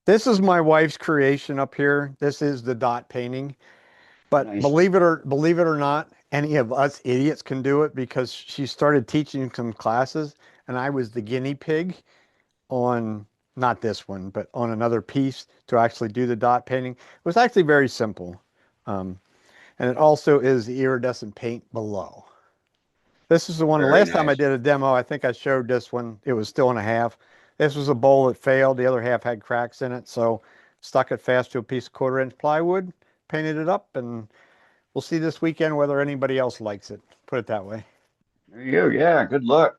This is my wife's creation up here. This is the dot painting. But Nice. believe it or not, any of us idiots can do it because she started teaching some classes and I was the guinea pig on not this one, but on another piece to actually do the dot painting. It was actually very simple. Um, and it also is the iridescent paint below. This is the one, the Very last time I nice. did a demo, I think I showed this one. It was still in a half. This was a bowl that failed. The other half had cracks in it. So stuck it fast to a piece of 1/4 inch plywood, painted it up, and we'll see this weekend whether anybody else likes it. Put it that way. There you go. Yeah, good luck.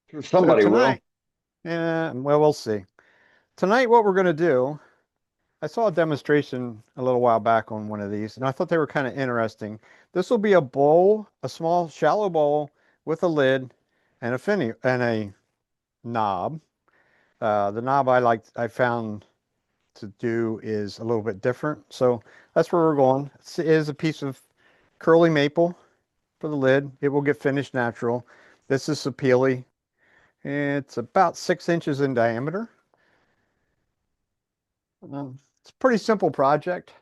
Sure So somebody will. tonight, yeah, well, we'll see. Tonight, what we're going to do, I saw a demonstration a little while back on one of these, and I thought they were kind of interesting. This will be a bowl, a small, shallow bowl with a lid and a finial and a knob. The knob I found to do is a little bit different. So that's where we're going. It is a piece of curly maple for the lid. It will get finished natural. This is Sapele. It's about 6 inches in diameter. It's a pretty simple project.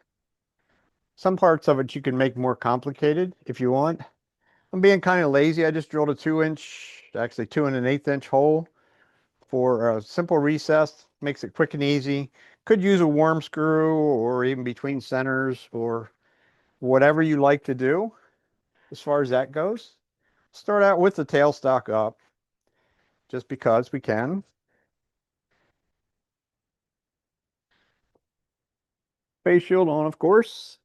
Some parts of it you can make more complicated if you want. I'm being kind of lazy. I just drilled a 2 inch, actually 2 1/8 inch hole for a simple recess. Makes it quick and easy. Could use a worm screw or even between centers or whatever you like to do as far as that goes. Start out with the tailstock up just because we can. Face shield on, of course.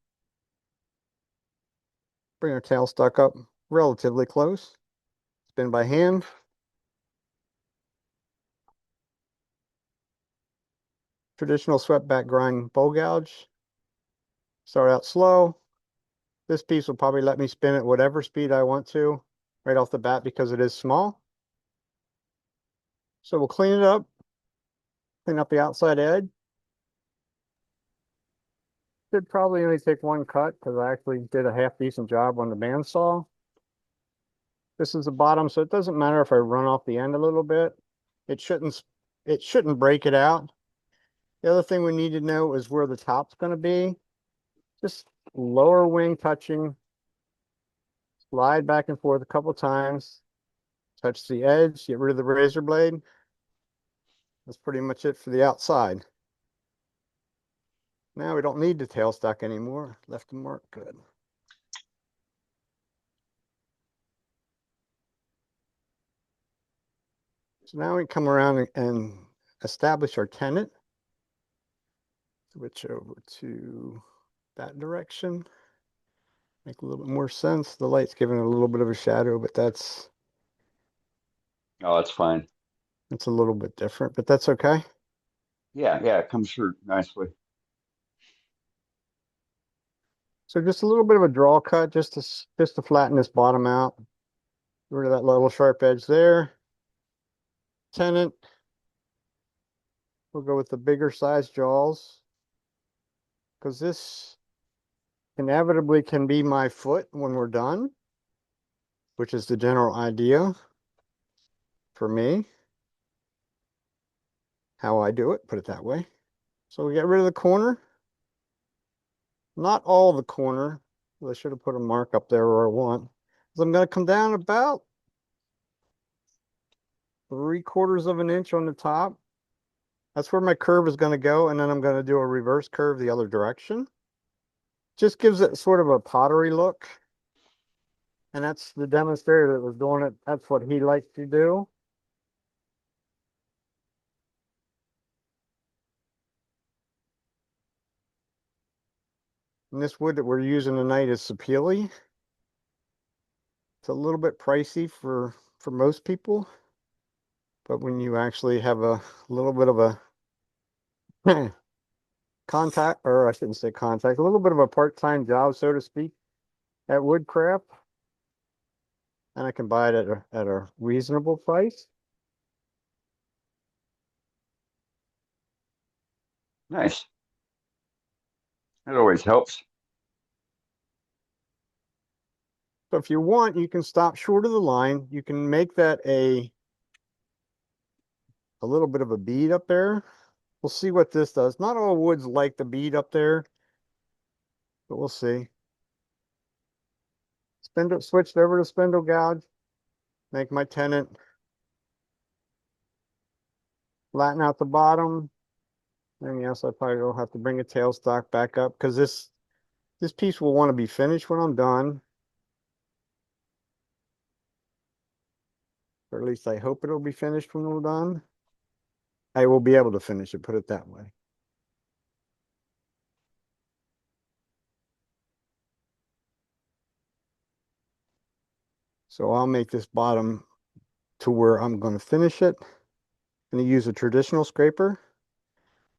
Bring our tailstock up relatively close. Spin by hand. Traditional swept back grind bowl gouge. Start out slow. This piece will probably let me spin at whatever speed I want to right off the bat because it is small. So we'll clean up the outside edge. Should probably only take one cut because I actually did a half decent job on the bandsaw. This is the bottom, so it doesn't matter if I run off the end a little bit. It shouldn't it shouldn't break it out. The other thing we need to know is where the top's going to be. Just lower wing touching, slide back and forth a couple times, touch the edge, get rid of the razor blade. That's pretty much it for the outside. Now we don't need the tailstock anymore. Left the mark good. So now we come around and establish our tenon. Switch over to that direction. Make a little bit more sense. The light's giving it a little bit of a shadow, but that's Oh, that's fine. a little bit different, but that's okay. Yeah, yeah, it comes through nicely. So just a little bit of a draw cut just to flatten this bottom out. Get rid of that little sharp edge there. Tenon. We'll go with the bigger size jaws because this inevitably can be my foot when we're done, which is the general idea for me, how I do it, put it that way. So we get rid of the corner, not all the corner. I should have put a mark up there where I want. So I'm going to come down about 3/4 of an inch on the top. That's where my curve is going to go. And then I'm going to do a reverse curve the other direction. Just gives it sort of a pottery look. And that's the demonstrator that was doing it. That's what he likes to do. And this wood that we're using tonight is Sapele. It's a little bit pricey for most people, but when you actually have a little bit of a contact, or I shouldn't say contact, a little bit of a part-time job, so to speak, at woodcraft, and I can buy it at a reasonable price. Nice. That always helps. So if you want, you can stop short of the line. You can make that a little bit of a bead up there. We'll see what this does. Not all woods like the bead up there, but we'll see. Spindle switched over to spindle gouge. Make my tenant. Flatten out the bottom. And yes, I probably will have to bring a tailstock back up because this piece will want to be finished when I'm done. Or at least I hope it'll be finished when we're done. I will be able to finish it, put it that way. So I'll make this bottom to where I'm going to finish it. I'm going to use a traditional scraper.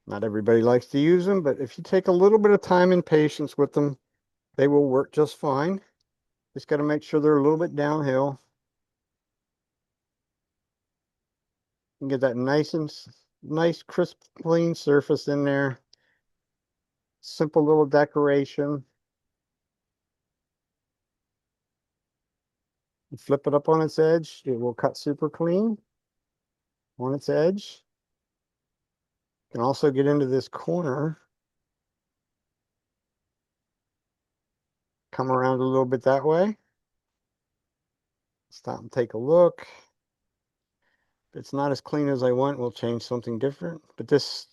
Not everybody likes to use them, but if you take a little bit of time and patience with them, they will work just fine. Just got to make sure they're a little bit downhill. And get that nice, crisp, clean surface in there. Simple little decoration. You flip it up on its edge, it will cut super clean on its edge. You can also get into this corner. Come around a little bit that way. Stop and take a look. If it's not as clean as I want, we'll change something different. But this,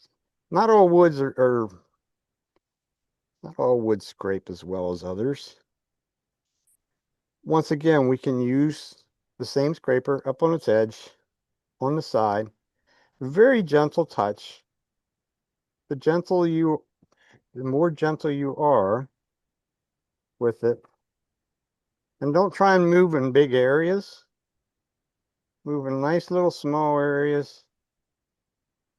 not all woods are not all woods scrape as well as others. Once again, we can use the same scraper up on its edge, on the side. Very gentle touch. The more gentle you are with it, and don't try and move in big areas. Move in nice little small areas.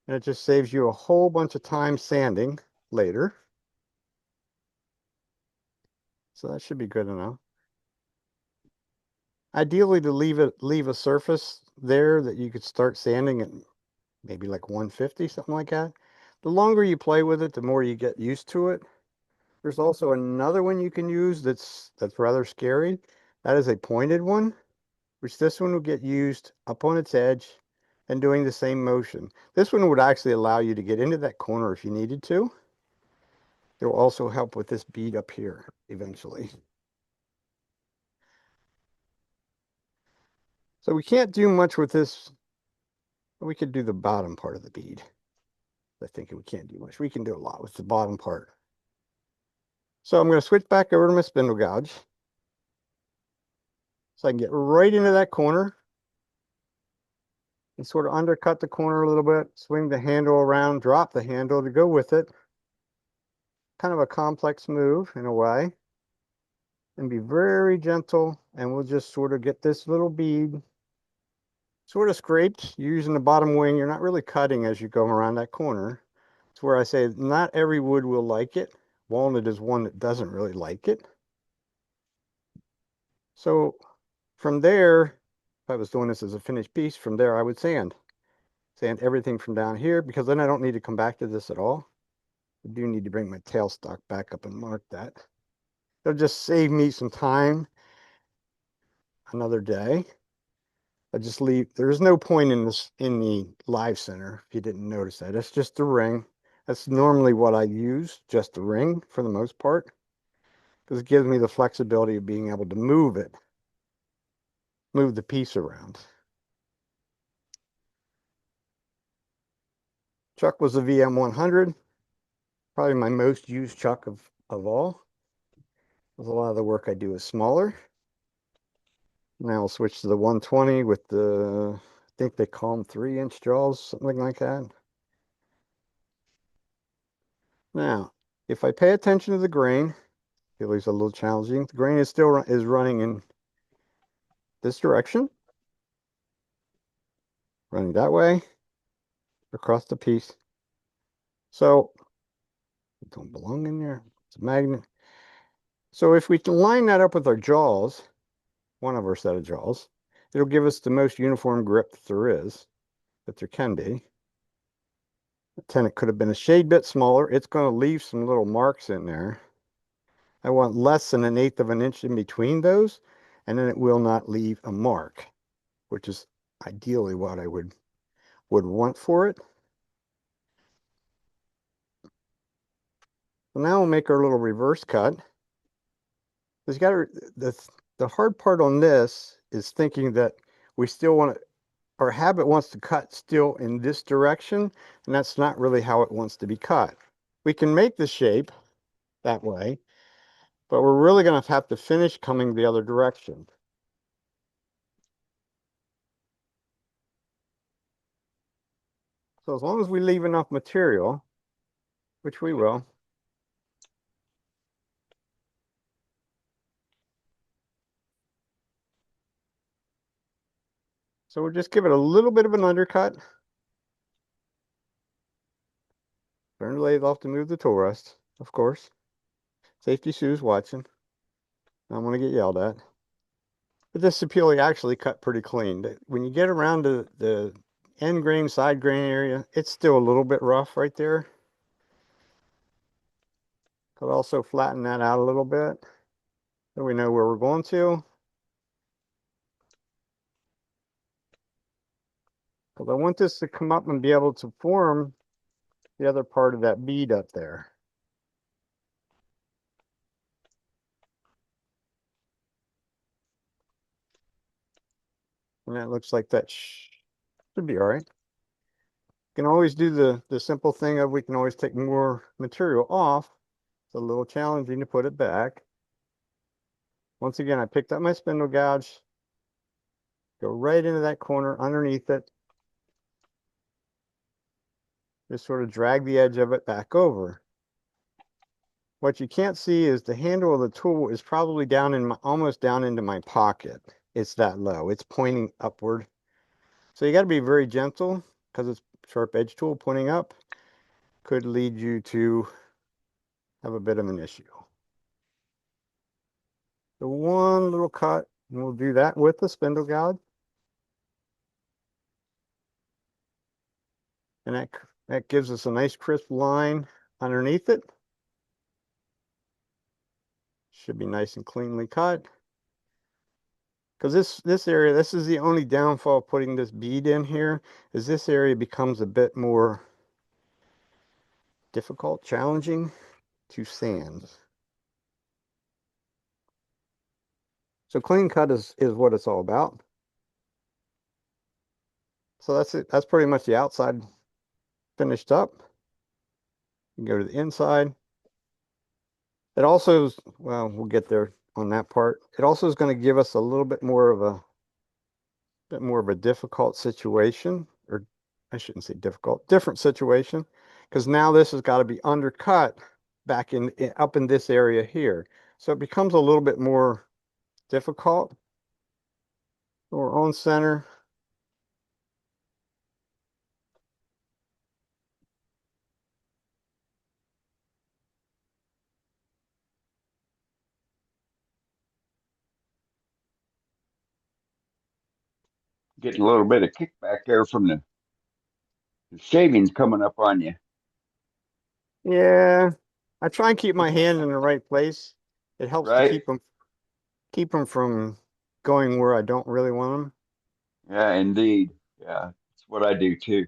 And it just saves you a whole bunch of time sanding later. So that should be good enough. Ideally to leave a surface there that you could start sanding at maybe like 150, something like that. The longer you play with it, the more you get used to it. There's also another one you can use that's rather scary. That is a pointed one, which this one will get used up on its edge and doing the same motion. This one would actually allow you to get into that corner if you needed to. It will also help with this bead up here eventually. So we can't do much with this. We could do the bottom part of the bead. I think we can't do much. We can do a lot with the bottom part. So I'm going to switch back over to my spindle gouge. So I can get right into that corner and sort of undercut the corner a little bit, swing the handle around, drop the handle to go with it. Kind of a complex move in a way. And be very gentle, and we'll just sort of get this little bead sort of scraped. You're using the bottom wing. You're not really cutting as you go around that corner. It's where I say not every wood will like it. Walnut is one that doesn't really like it. So from there, if I was doing this as a finished piece, from there I would sand. Sand everything from down here, because then I don't need to come back to this at all. I do need to bring my tailstock back up and mark that. It'll just save me some time another day. I just leave, there's no point in this in the live center, if you didn't notice that. It's just a ring. That's normally what I use, just a ring for the most part, because it gives me the flexibility of being able to move it, move the piece around. Chuck was a VM100, probably my most used chuck of all. Because a lot of the work I do is smaller. Now I'll switch to the 120 with the, I think they call them 3-inch jaws, something like that. Now, if I pay attention to the grain, it was a little challenging. The grain is still running in this direction, running that way across the piece. So it don't belong in there. It's a magnet. So if we can line that up with our jaws, one of our set of jaws, it'll give us the most uniform grip that there can be. The tenon could have been a shade bit smaller. It's going to leave some little marks in there. I want less than 1/8 of an inch in between those, and then it will not leave a mark, which is ideally what I would want for it. So now we'll make our little reverse cut. Because you got the hard part on this is thinking that we still want to, our habit wants to cut still in this direction, and that's not really how it wants to be cut. We can make the shape that way, but we're really going to have to finish coming the other direction. So as long as we leave enough material, which we will, so we'll just give it a little bit of an undercut. Turn the lathe off to move the tool rest, of course. Safety Sue's watching. I don't want to get yelled at. But this Sapele actually cut pretty clean. When you get around to the end grain, side grain area, it's still a little bit rough right there. Could also flatten that out a little bit so we know where we're going to. Because I want this to come up and be able to form the other part of that bead up there. And that looks like that should be all right. You can always do the simple thing of we can always take more material off. It's a little challenging to put it back. Once again, I picked up my spindle gouge, go right into that corner underneath it. Just sort of drag the edge of it back over. What you can't see is the handle of the tool is probably down in my, almost down into my pocket. It's that low. It's pointing upward. So you got to be very gentle because it's sharp edge tool pointing up could lead you to have a bit of an issue. So one little cut, and we'll do that with the spindle gouge. And that gives us a nice crisp line underneath it. Should be nice and cleanly cut. Because this area, this is the only downfall of putting this bead in here, is this area becomes a bit more difficult, challenging to sand. So clean cut is what it's all about. So that's it. That's pretty much the outside finished up. You go to the inside. It also is, well, we'll get there on that part. It also is going to give us a little bit more of a difficult situation, or I shouldn't say difficult, different situation, because now this has got to be undercut back in up in this area here. So it becomes a little bit more difficult. We're on center. Getting a little bit of kickback there from the shavings coming up on you, Yeah, I try and keep my hand in the right place. It helps to right? keep them from going where I don't really want them. Yeah, indeed. Yeah, that's what I do too.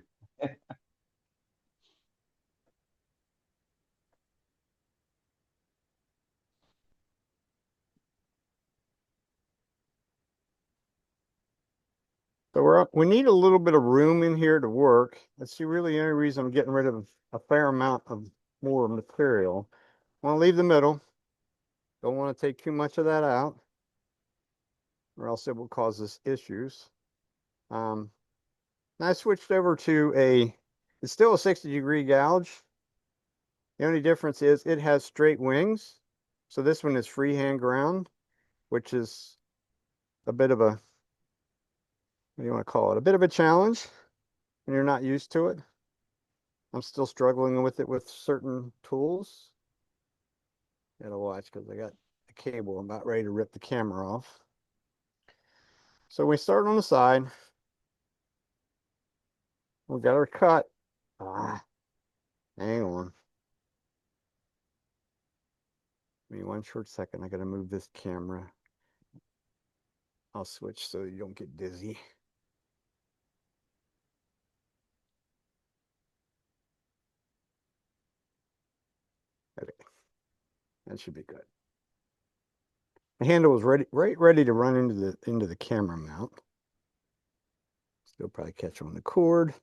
So we need a little bit of room in here to work. That's really the only reason I'm getting rid of a fair amount of more material. I want to leave the middle. Don't want to take too much of that out, or else it will cause us issues. Um, I switched over to it's still a 60-degree gouge. The only difference is it has straight wings. So this one is freehand ground, which is a bit of a, what do you want to call it? A bit of a challenge when you're not used to it. I'm still struggling with it with certain tools. Gotta watch because I got the cable. I'm about ready to rip the camera off. So we start on the side. We got our cut. Hang on. Give me one short second. I gotta move this camera. I'll switch so you don't get dizzy. Okay. That should be good. The handle was ready to run into the camera mount. Still probably catch on the cord.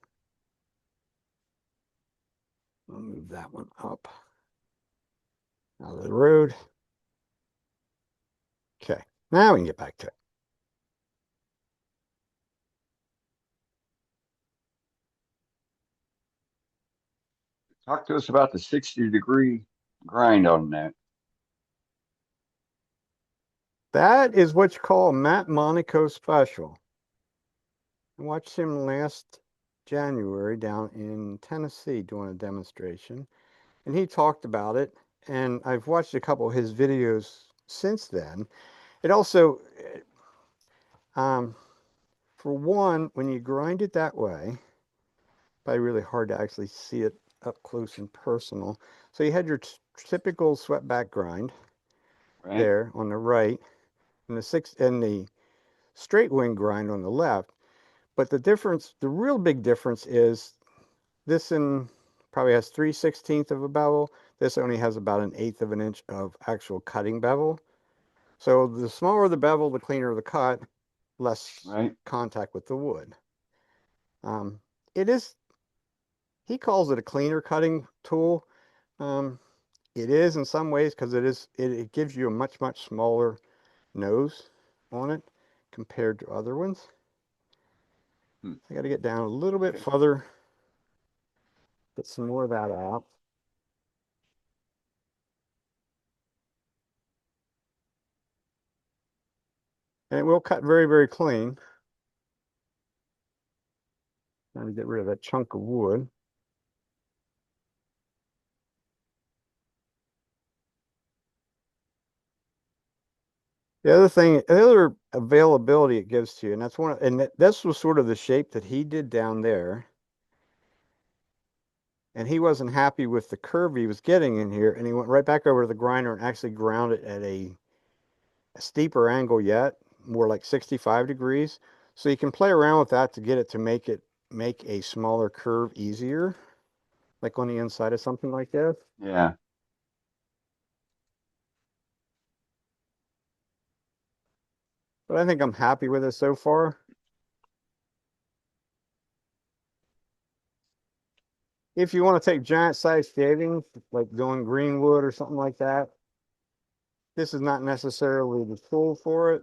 I'll move that one up out of the road. Okay, now we can get back to it. Talk to us about the 60-degree grind on that. That is what you call a Matt Monaco special. I watched him last January down in Tennessee doing a demonstration, and he talked about it. And I've watched a couple of his videos since then. It also, um, for one, when you grind it that way, probably really hard to actually see it up close and personal. So you had your typical swept back grind Right? there on the right, and the straight wing grind on the left. But the difference, the real big difference is this one probably has 3/16 of a bevel. This only has about an eighth of an inch of actual cutting bevel. So the smaller the bevel, the cleaner the cut, less Right? contact with the wood. Um, it is, he calls it a cleaner cutting tool. Um, it is in some ways because it gives you a much smaller nose on it compared to other ones. Hmm. I got to get down a little bit Okay. further, get some more of that out. And it will cut very clean. Trying to get rid of that chunk of wood. The other availability it gives to you, and that's this was sort of the shape that he did down there. And he wasn't happy with the curve he was getting in here, and he went right back over to the grinder and actually ground it at a steeper angle yet, more like 65 degrees. So you can play around with that to get it to make a smaller curve easier, like on the inside of something like this. Yeah. But I think I'm happy with it so far. If you want to take giant size shavings, like doing greenwood or something like that, this is not necessarily the tool for it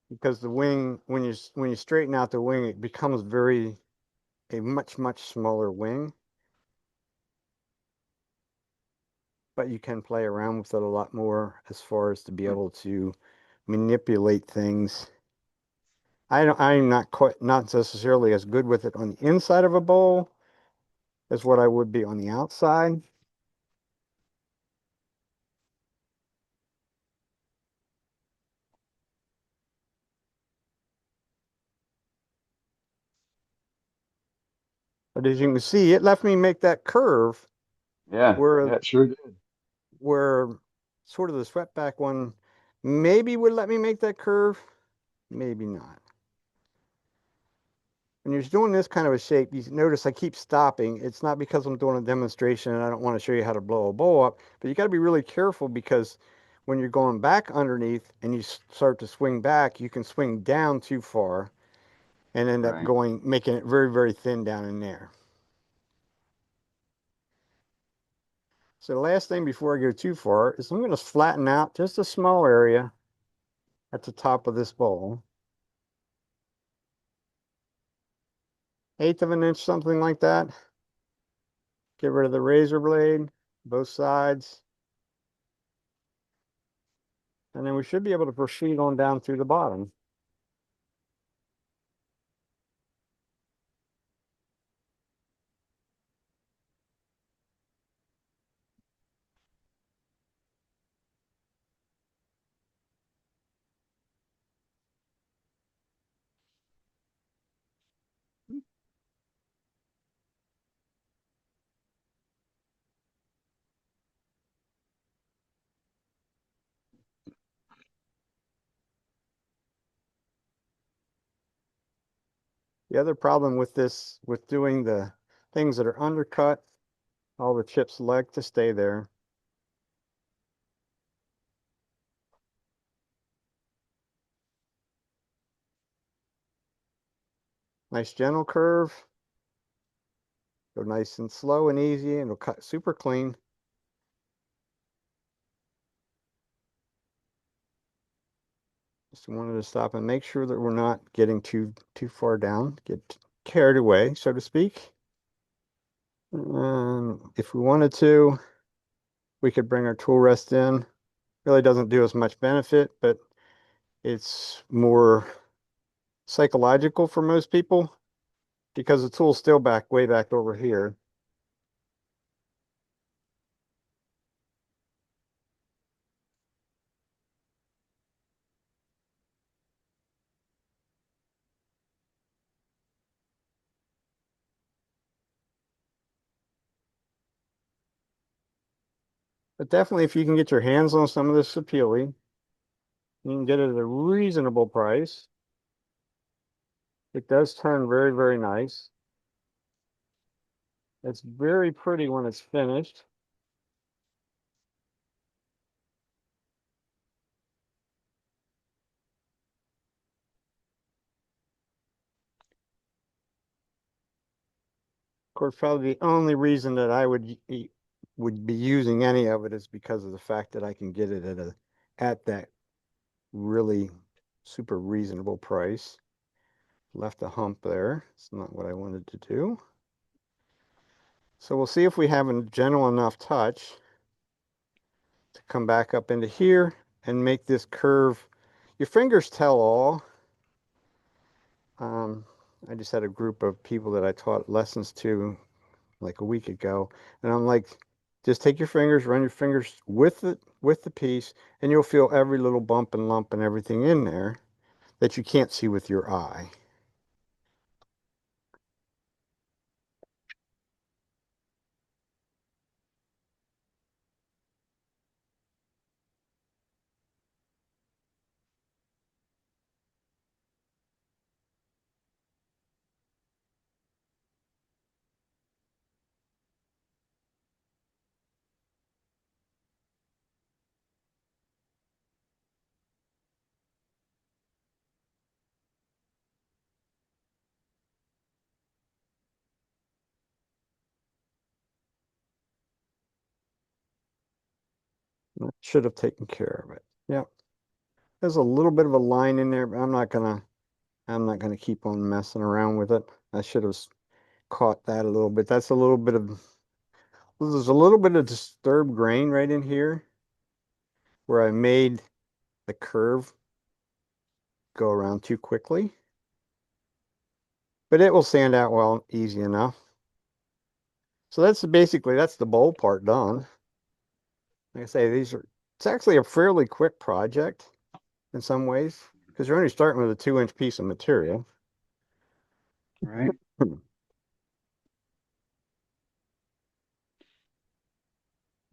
because the wing, when you straighten out the wing, it becomes a much smaller wing. But you can play around with it a lot more as far as to be Hmm. able to manipulate things. I'm not necessarily as good with it on the inside of a bowl as what I would be on the outside. But as you can see, it left me make that curve Yeah. where Yeah, it sure did. where sort of the swept back one maybe would let me make that curve, maybe not. When you're doing this kind of a shape, you notice I keep stopping. It's not because I'm doing a demonstration and I don't want to show you how to blow a bowl up, but you got to be really careful because when you're going back underneath and you start to swing back, you can swing down too far and end up Right. making it very thin down in there. So the last thing before I go too far is I'm going to flatten out just a small area at the top of this bowl. Eighth of an inch, something like that. Get rid of the razor blade, both sides. And then we should be able to proceed on down through the bottom. The other problem with this, with doing the things that are undercut, all the chips like to stay there. Nice gentle curve. Go nice and slow and easy, and it'll cut super clean. Just wanted to stop and make sure that we're not getting too far down, get carried away, so to speak. If we wanted to, we could bring our tool rest in. Really doesn't do us much benefit, but it's more psychological for most people because the tool's still back way back over here. But definitely, if you can get your hands on some of this sapele, you can get it at a reasonable price. It does turn very, very nice. It's very pretty when it's finished. Of course, probably the only reason that I would be using any of it is because of the fact that I can get it at that really super reasonable price. Left a hump there. It's not what I wanted to do. So we'll see if we have a gentle enough touch to come back up into here and make this curve. Your fingers tell all. Um, I just had a group of people that I taught lessons to like a week ago, and I'm like, just take your fingers, run your fingers with the piece, and you'll feel every little bump and lump and everything in there that you can't see with your eye. That should have taken care of it. Yep. There's a little bit of a line in there, but I'm not gonna keep on messing around with it. I should have caught that a little bit. That's a little bit of There's a little bit of disturbed grain right in here where I made the curve go around too quickly, but it will sand out well, easy enough. So that's the bowl part done. Like I say, it's actually a fairly quick project in some ways because you're only starting with a 2-inch piece of material. Right.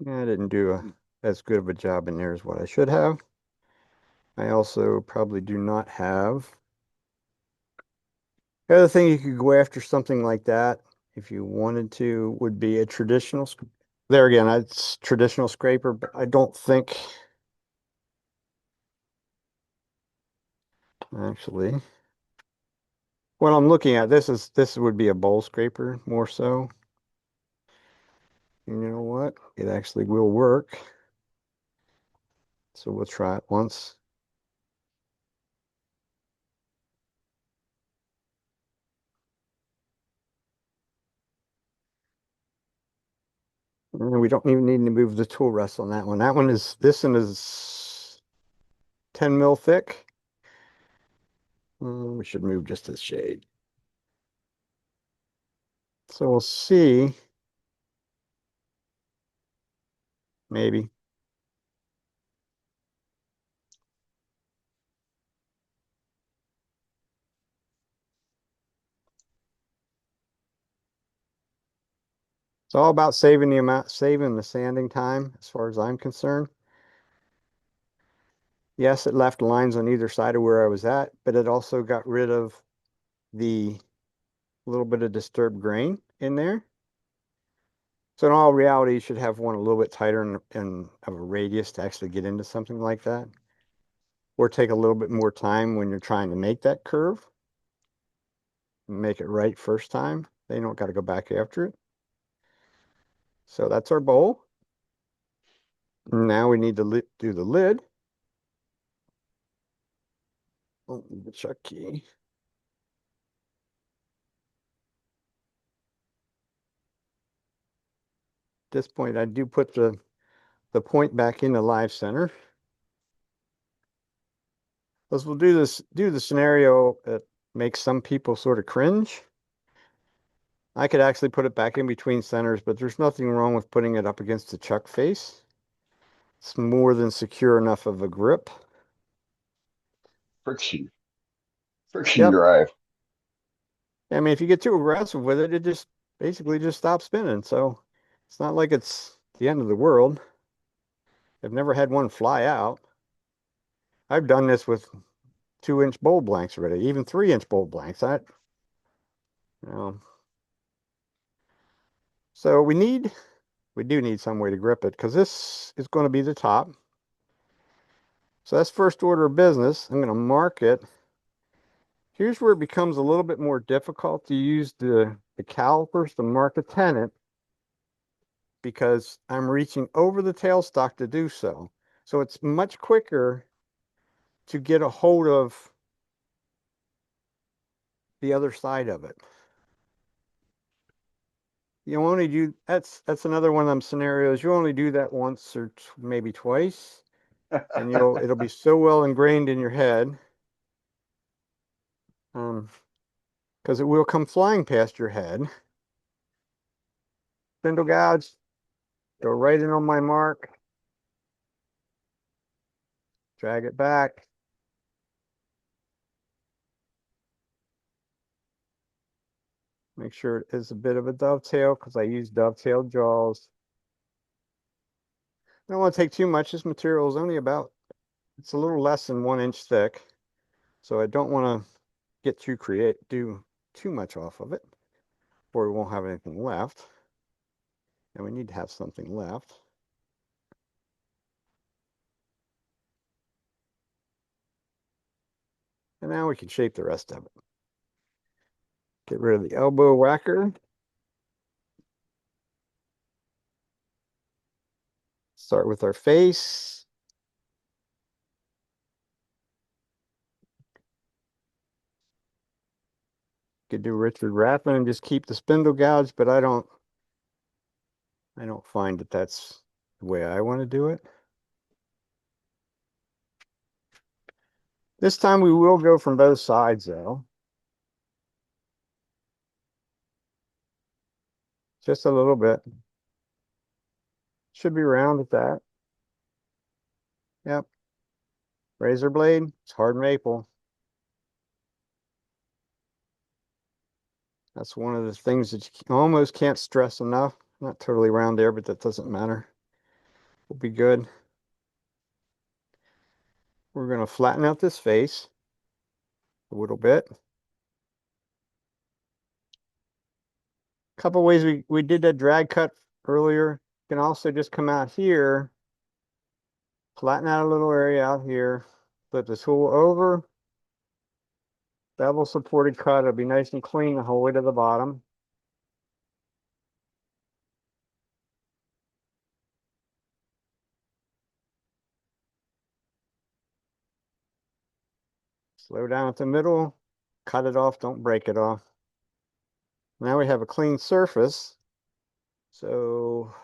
Yeah, I didn't do as good of a job in there as what I should have. I also probably do not have. The other thing you could go after something like that, if you wanted to, would be a traditional. There again, it's traditional scraper, but I don't think actually. What I'm looking at, this would be a bowl scraper more so. And you know what? It actually will work. So we'll try it once. And we don't even need to move the tool rest on that one. This one is 10 mil thick. We should move just a shade. So we'll see. Maybe. It's all about saving the sanding time as far as I'm concerned. Yes, it left lines on either side of where I was at, but it also got rid of the little bit of disturbed grain in there. So in all reality, you should have one a little bit tighter and of a radius to actually get into something like that, or take a little bit more time when you're trying to make that curve. make it right first time. They don't got to go back after it. So that's our bowl. Now we need to do the lid. Oh, the chuck key. At this point, I do put the point back in the live center. As we'll do the scenario that makes some people sort of cringe. I could actually put it back in between centers, but there's nothing wrong with putting it up against the chuck face. It's more than secure enough of a grip. Friction. Friction Yep. drive. I mean, if you get too aggressive with it, it just basically just stops spinning. So it's not like it's the end of the world. I've never had one fly out. I've done this with 2-inch bowl blanks already, even 3-inch bowl blanks. You know, so we do need some way to grip it because this is going to be the top. So that's first order of business. I'm going to mark it. Here's where it becomes a little bit more difficult to use the calipers to mark a tenon because I'm reaching over the tailstock to do so. So it's much quicker to get a hold of the other side of it. You only do that's another one of them scenarios. You only do that once or maybe twice, and it'll be so well ingrained in your head, because it will come flying past your head. Spindle gouge, go right in on my mark, drag it back. Make sure it is a bit of a dovetail because I use dovetail jaws. I don't want to take too much. This material is only it's a little less than 1 inch thick. So I don't want to do too much off of it, or we won't have anything left. And we need to have something left. And now we can shape the rest of it. Get rid of the elbow whacker. Start with our face. Could do Richard Rappin and just keep the spindle gouge, but I don't find that that's the way I want to do it. This time we will go from both sides though. Just a little bit. Should be round at that. Yep. Razor blade, it's hard maple. That's one of the things that you almost can't stress enough. Not totally round there, but that doesn't matter. Will be good. We're going to flatten out this face a little bit. Couple ways we did that drag cut earlier. You can also just come out here, flatten out a little area out here, flip the tool over, bevel supported cut. It'll be nice and clean the whole way to the bottom. Slow down at the middle, cut it off, don't break it off. Now we have a clean surface. So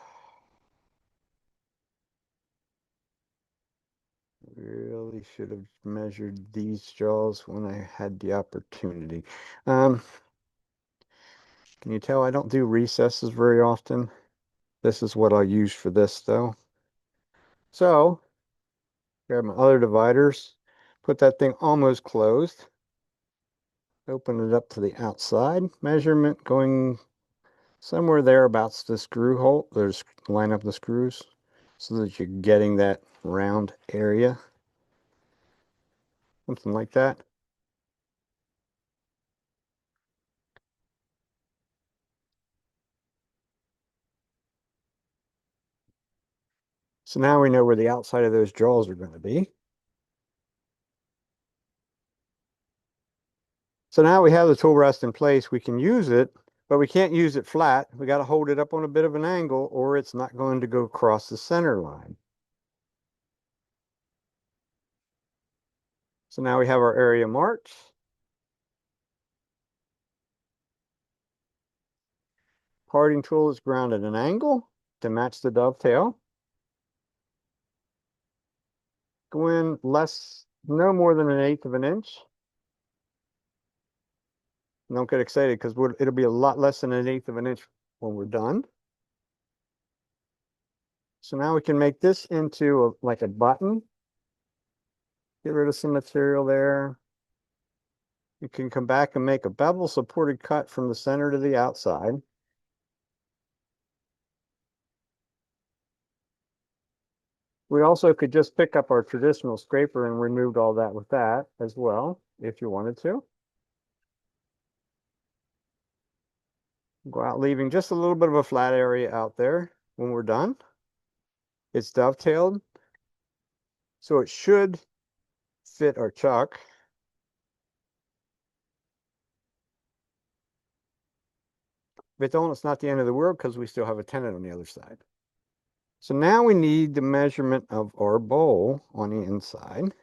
really should have measured these jaws when I had the opportunity. Can you tell I don't do recesses very often? This is what I'll use for this though. So grab my other dividers, put that thing almost closed, open it up to the outside, measurement going somewhere thereabouts the screw hole. There's line up the screws so that you're getting that round area. Something like that. So now we know where the outside of those jaws are going to be. So now we have the tool rest in place. We can use it, but we can't use it flat. We got to hold it up on a bit of an angle or it's not going to go across the center line. So now we have our area marked. Parting tool is grounded at an angle to match the dovetail. Go in no more than 1/8 of an inch. Don't get excited because it'll be a lot less than 1/8 of an inch when we're done. So now we can make this into like a button. Get rid of some material there. You can come back and make a bevel supported cut from the center to the outside. We also could just pick up our traditional scraper and remove all that with that as well, if you wanted to. Go out leaving just a little bit of a flat area out there when we're done. It's dovetailed, so it should fit our chuck. If it don't, it's not the end of the world because we still have a tenon on the other side. So now we need the measurement of our bowl on the inside.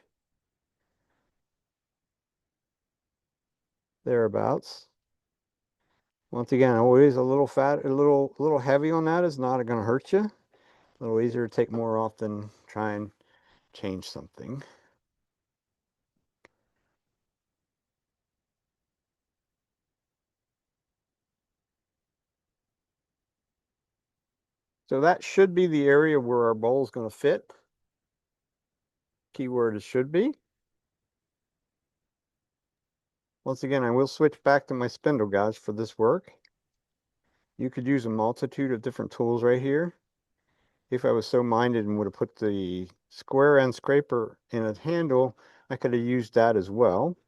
Thereabouts. Once again, always a little fat, a little heavy on that is not going to hurt you. A little easier to take more off than try and change something. So that should be the area where our bowl is going to fit. Keyword is should be. Once again, I will switch back to my spindle gouge for this work. You could use a multitude of different tools right here. If I was so minded and would have put the square end scraper in a handle, I could have used that as well.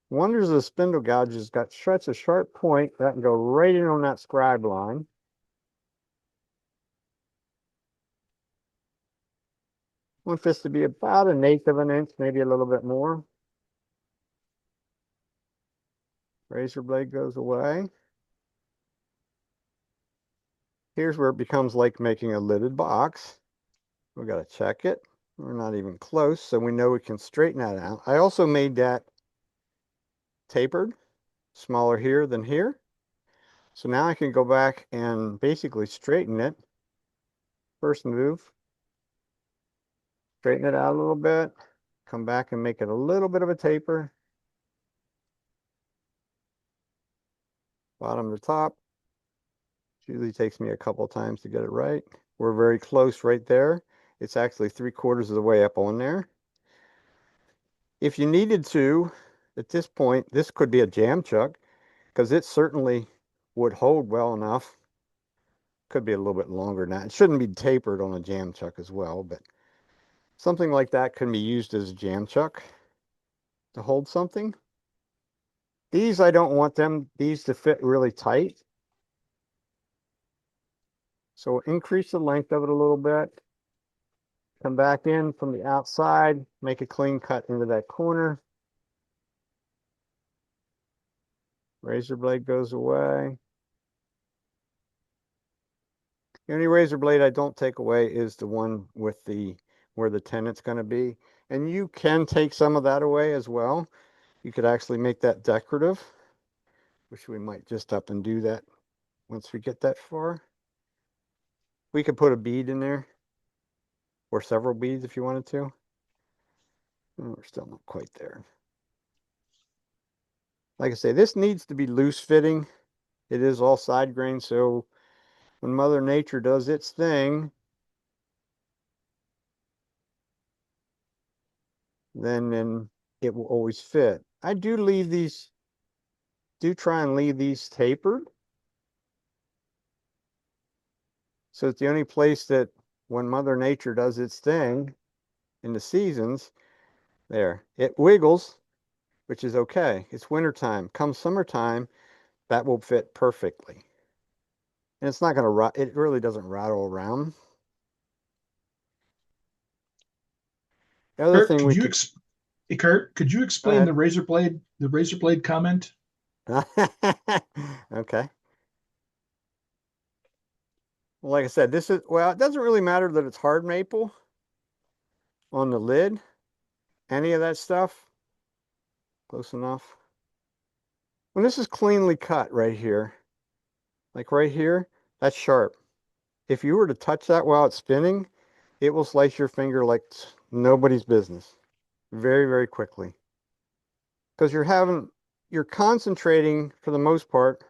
Wonders of the spindle gouge has got such a sharp point that can go right in on that scribe line. I want this to be about 1/8 of an inch, maybe a little bit more. Razor blade goes away. Here's where it becomes like making a lidded box. We got to check it. We're not even close, so we know we can straighten that out. I also made that tapered, smaller here than here. So now I can go back and basically straighten it. First move, straighten it out a little bit, come back and make it a little bit of a taper. Bottom to top. Usually takes me a couple times to get it right. We're very close right there. It's actually 3/4 of the way up on there. If you needed to, at this point, this could be a jam chuck because it certainly would hold well enough. Could be a little bit longer now. It shouldn't be tapered on a jam chuck as well, but something like that can be used as a jam chuck to hold something. These, I don't want these to fit really tight. So increase the length of it a little bit. Come back in from the outside, make a clean cut into that corner. Razor blade goes away. The only razor blade I don't take away is the one with where the tenon's going to be. And you can take some of that away as well. You could actually make that decorative, which we might just up and do that once we get that far. We could put a bead in there or several beads if you wanted to. Oh, we're still not quite there. Like I say, this needs to be loose fitting. It is all side grain, so when Mother Nature does its thing, then it will always fit. I do try and leave these tapered. So it's the only place that when Mother Nature does its thing in the seasons, there, it wiggles, which is okay. It's wintertime. Come summertime, that will fit perfectly. And it's not going to, it really doesn't rattle around. The other Kurt, thing we could hey, Kurt, could you go explain ahead. the razor blade comment? Okay. Well, like I said, this is, well, it doesn't really matter that it's hard maple on the lid, any of that stuff. Close enough. When this is cleanly cut right here, like right here, that's sharp. If you were to touch that while it's spinning, it will slice your finger like nobody's business very, very quickly. Because you're concentrating for the most part.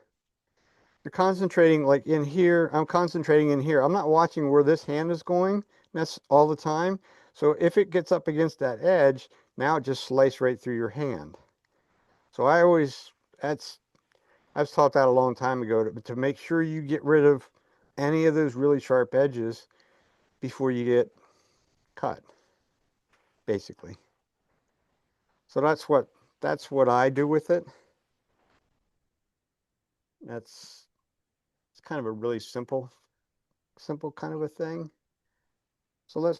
You're concentrating like in here. I'm concentrating in here. I'm not watching where this hand is going. That's all the time. So if it gets up against that edge, now it just slices right through your hand. So that's, I've taught that a long time ago to make sure you get rid of any of those really sharp edges before you get cut, basically. So that's what I do with it. That's it's kind of a really simple kind of a thing. So let's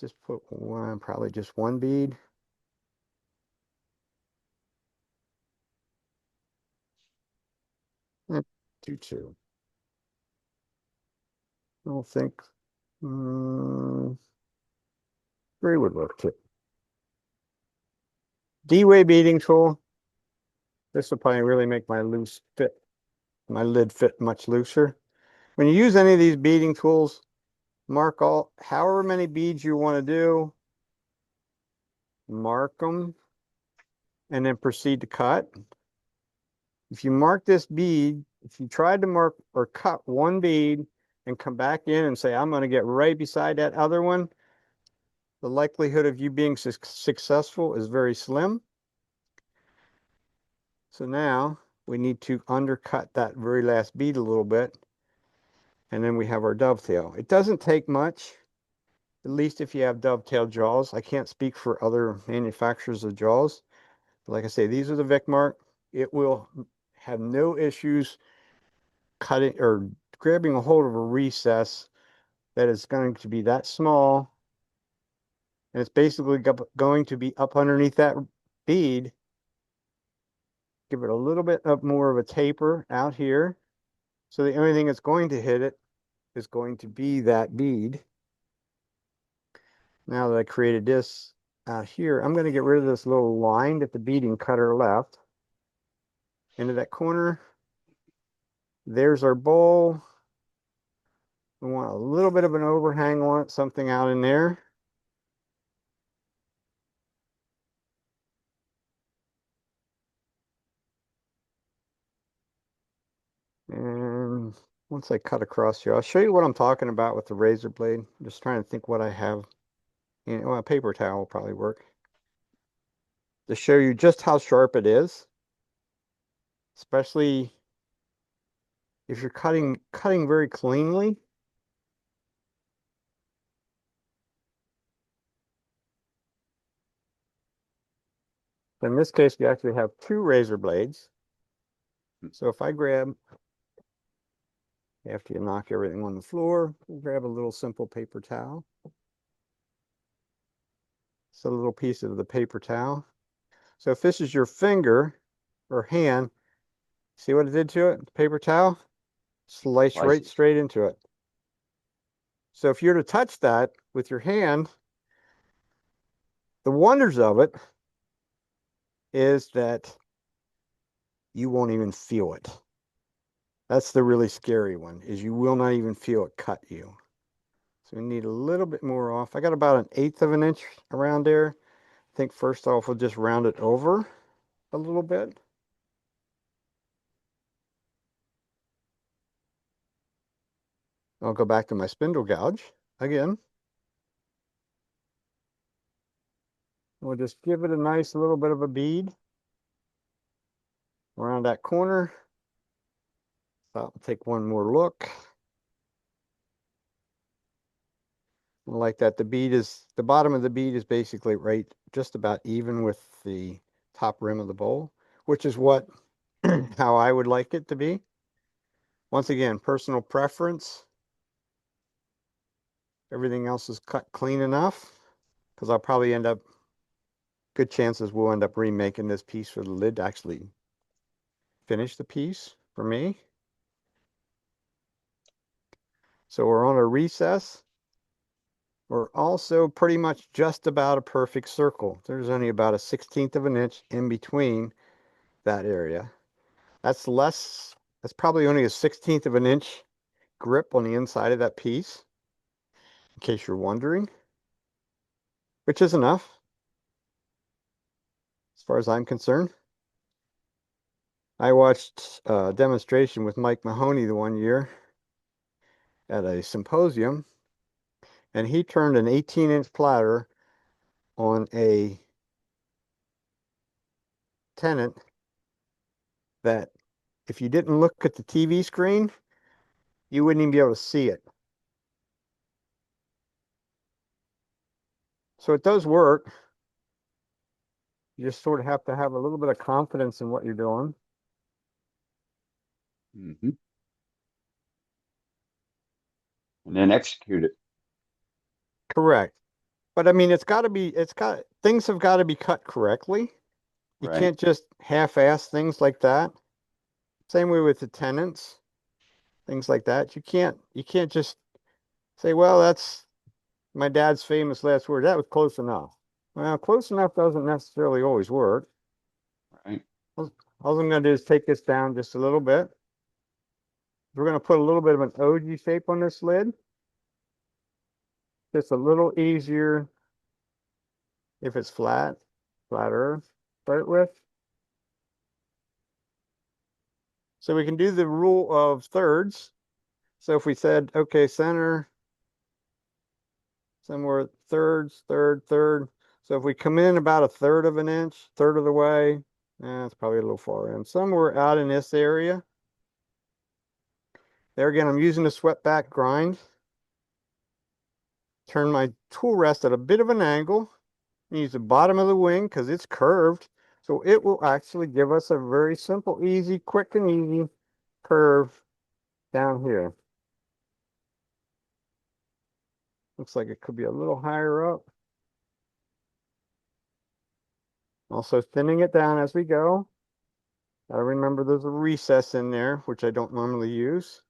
just put one, probably just one bead. Do two. I don't think three would work too. D-way beading tool. This will probably really make my lid fit much looser. When you use any of these beading tools, mark however many beads you want to do, mark them, and then proceed to cut. If you mark this bead, if you tried to mark or cut one bead and come back in and say, I'm going to get right beside that other one, the likelihood of you being successful is very slim. So now we need to undercut that very last bead a little bit, and then we have our dovetail. It doesn't take much, at least if you have dovetail jaws. I can't speak for other manufacturers of jaws. But like I say, these are the Vicmark. It will have no issues cutting or grabbing a hold of a recess that is going to be that small. And it's basically going to be up underneath that bead. Give it a little bit of more of a taper out here. So the only thing that's going to hit it is going to be that bead. Now that I created this out here, I'm going to get rid of this little line that the beading cutter left. Into that corner. There's our bowl. We want a little bit of an overhang on it, something out in there. And once I cut across here, I'll show you what I'm talking about with the razor blade. I'm just trying to think what I have. Well, a paper towel will probably work. To show you just how sharp it is, especially if you're cutting very cleanly. In this case, we actually have two razor blades. So if I grab, after you knock everything on the floor, grab a little simple paper towel. It's a little piece of the paper towel. So if this is your finger or hand, see what it did to it? The paper towel? Slice right Slices. straight into it. So if you're to touch that with your hand, the wonders of it is that you won't even feel it. That's the really scary one, is you will not even feel it cut you. So we need a little bit more off. I got about 1/8 of an inch around there. I think first off, we'll just round it over a little bit. I'll go back to my spindle gouge again. We'll just give it a nice little bit of a bead around that corner. So I'll take one more look. Like that, the bottom of the bead is basically right just about even with the top rim of the bowl, which is how I would like it to be. Once again, personal preference. everything else is cut clean enough, because I'll probably end up, good chances we'll end up remaking this piece for the lid to actually finish the piece for me. So we're on a recess. We're also pretty much just about a perfect circle. There's only about a 1/16 of an inch in between that area. That's probably only a 1/16 of an inch grip on the inside of that piece, in case you're wondering, which is enough as far as I'm concerned. I watched a demonstration with Mike Mahoney the one year at a symposium, and he turned an 18-inch platter on a tenant that if you didn't look at the TV screen, you wouldn't even be able to see it. So it does work. You just sort of have to have a little bit of confidence in what you're doing. Mm-hmm. And then execute it. Correct. But I mean, things have got to be cut correctly. You Right. can't just half-ass things like that. Same way with the tenants, things like that. You can't just say, well, that's my dad's famous last word. That was close enough. Well, close enough doesn't necessarily always work. Right. All I'm going to do is take this down just a little bit. We're going to put a little bit of an OG shape on this lid. Just a little easier if it's flatter, start with. So we can do the rule of thirds. So if we said, okay, center, somewhere thirds, third. So if we come in about a third of an inch, third of the way, it's probably a little far in. Somewhere out in this area. There again, I'm using a swept back grind. Turn my tool rest at a bit of an angle. Use the bottom of the wing because it's curved. So it will actually give us a very simple, easy, quick and easy curve down here. Looks like it could be a little higher up. Also thinning it down as we go. Gotta remember there's a recess in there, which I don't normally use.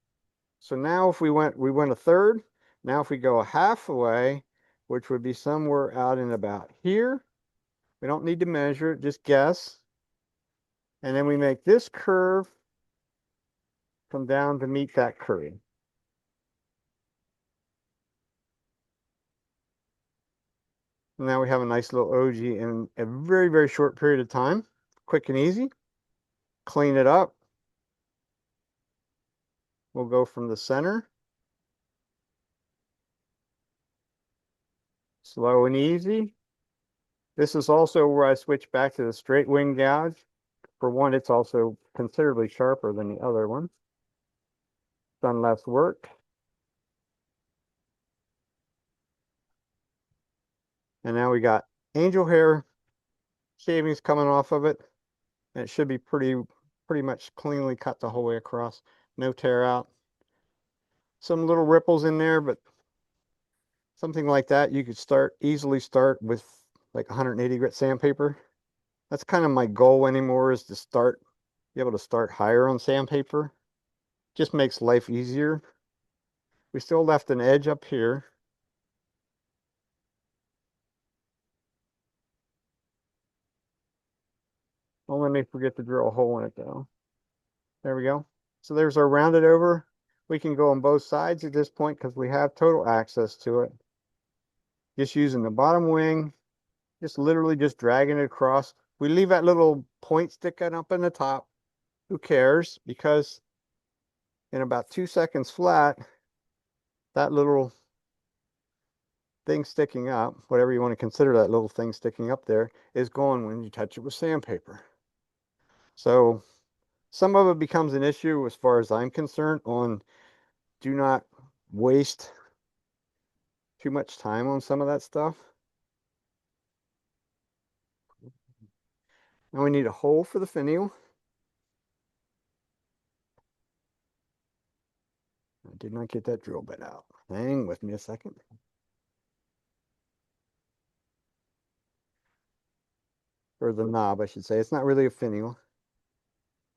So now if we went a third. Now if we go a half away, which would be somewhere out in about here. We don't need to measure it, just guess. And then we make this curve come down to meet that curve. Now we have a nice little OG in a very, very short period of time. Quick and easy. Clean it up. We'll go from the center. Slow and easy. This is also where I switch back to the straight wing gouge. For one, it's also considerably sharper than the other one. Done less work. And now we got angel hair shavings coming off of it. And it should be pretty much cleanly cut the whole way across. No tear out. Some little ripples in there, but something like that you could easily start with like 180 grit sandpaper. That's kind of my goal anymore, is to be able to start higher on sandpaper. Just makes life easier. We still left an edge up here. Don't let me forget to drill a hole in it though. There we go. So there's our rounded over. We can go on both sides at this point because we have total access to it. Just using the bottom wing, just literally just dragging it across. We leave that little point sticking up in the top. Who cares? Because in about 2 seconds flat, that little thing sticking up, whatever you want to consider that little thing sticking up there, is gone when you touch it with sandpaper. So some of it becomes an issue as far as I'm concerned on do not waste too much time on some of that stuff. Now we need a hole for the finial. I did not get that drill bit out. Hang with me a second. or the knob, I should say. It's not really a finial.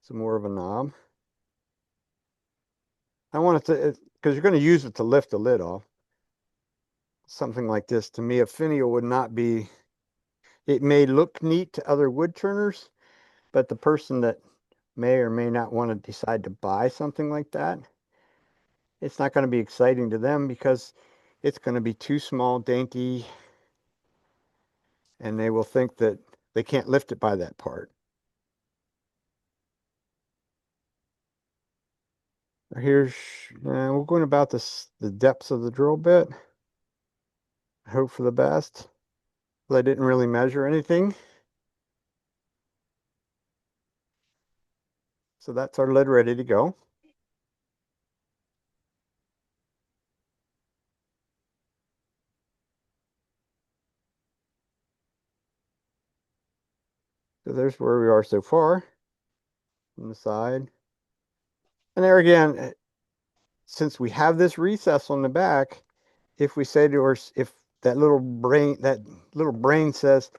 It's more of a knob. I want it to, because you're going to use it to lift the lid off. Something like this, to me, a finial would not be, it may look neat to other wood turners, but the person that may or may not want to decide to buy something like that, it's not going to be exciting to them because it's going to be too small, dainty, and they will think that they can't lift it by that part. Here's, we're going about this, the depths of the drill bit. I hope for the best. I didn't really measure anything. So that's our lid ready to go. So there's where we are so far on the side. And there again, since we have this recess on the back, if we say to her, if that little brain says,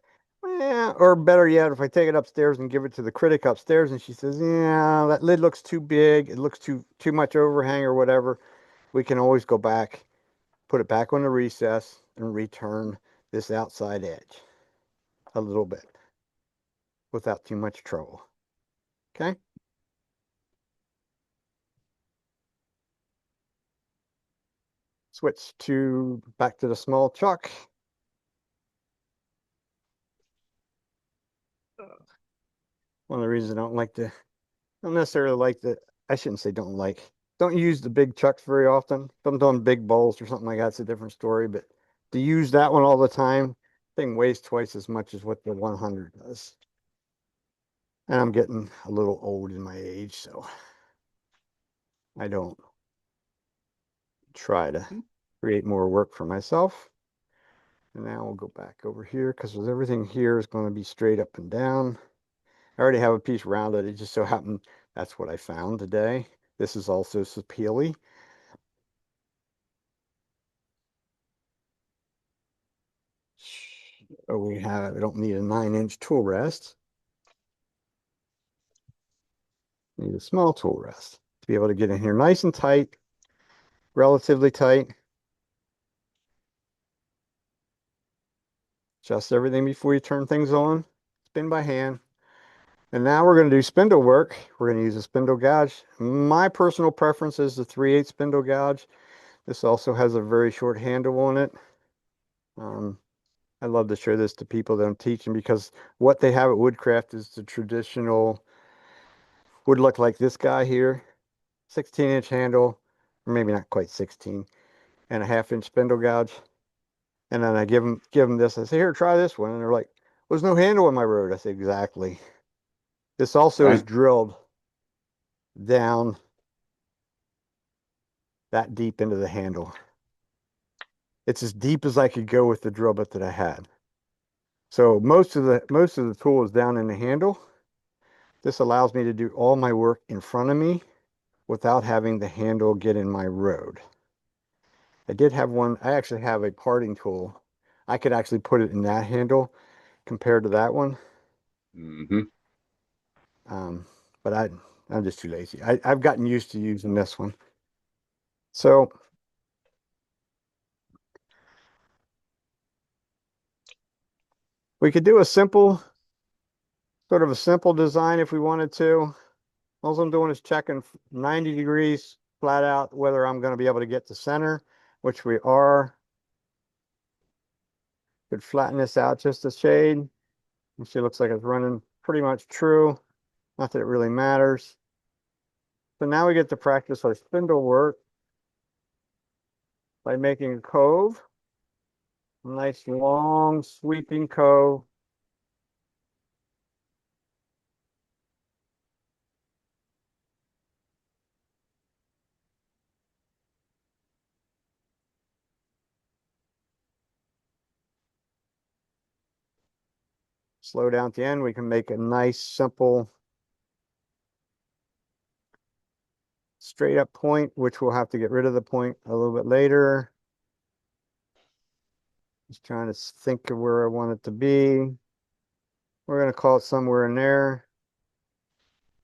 yeah, or better yet, if I take it upstairs and give it to the critic upstairs and she says, yeah, that lid looks too big, it looks too much overhang or whatever, we can always go back, put it back on the recess and return this outside edge a little bit without too much trouble. Okay? Switch to back to the small chuck. One of the reasons I don't necessarily like the, I shouldn't say don't use the big chucks very often. If I'm doing big bowls or something like that, it's a different story. But to use that one all the time, thing weighs twice as much as what the 100 does. And I'm getting a little old in my age, so I don't try to create more work for myself. And now we'll go back over here because everything here is going to be straight up and down. I already have a piece rounded. It just so happened that's what I found today. This is also Sapele. Oh, we don't need a 9-inch tool rest. Need a small tool rest to be able to get in here nice and tight, relatively tight. Adjust everything before you turn things on. Spin by hand. And now we're going to do spindle work. We're going to use a spindle gouge. My personal preference is the 3/8 spindle gouge. This also has a very short handle on it. I love to show this to people that I'm teaching because what they have at Woodcraft is the traditional, would look like this guy here, 16-inch handle, or maybe not quite 16, and a 1/2-inch spindle gouge. And then I give them this. I say, here, try this one. And they're like, there's no handle in my road. I say, exactly. This also is drilled down that deep into the handle. It's as deep as I could go with the drill bit that I had. So most of the tool is down in the handle. This allows me to do all my work in front of me without having the handle get in my road. I actually have a parting tool. I could actually put it in that handle compared to that one. Mm-hmm. But I'm just too lazy. I've gotten used to using this one. So we could do a simple, sort of a simple design if we wanted to. All I'm doing is checking 90 degrees flat out whether I'm going to be able to get to center, which we are. Could flatten this out just a shade. And she looks like it's running pretty much true. Not that it really matters. So now we get to practice our spindle work by making a cove. A nice long sweeping cove. Slow down at the end. We can make a nice, simple, straight up point, which we'll have to get rid of the point a little bit later. Just trying to think of where I want it to be. We're going to call it somewhere in there.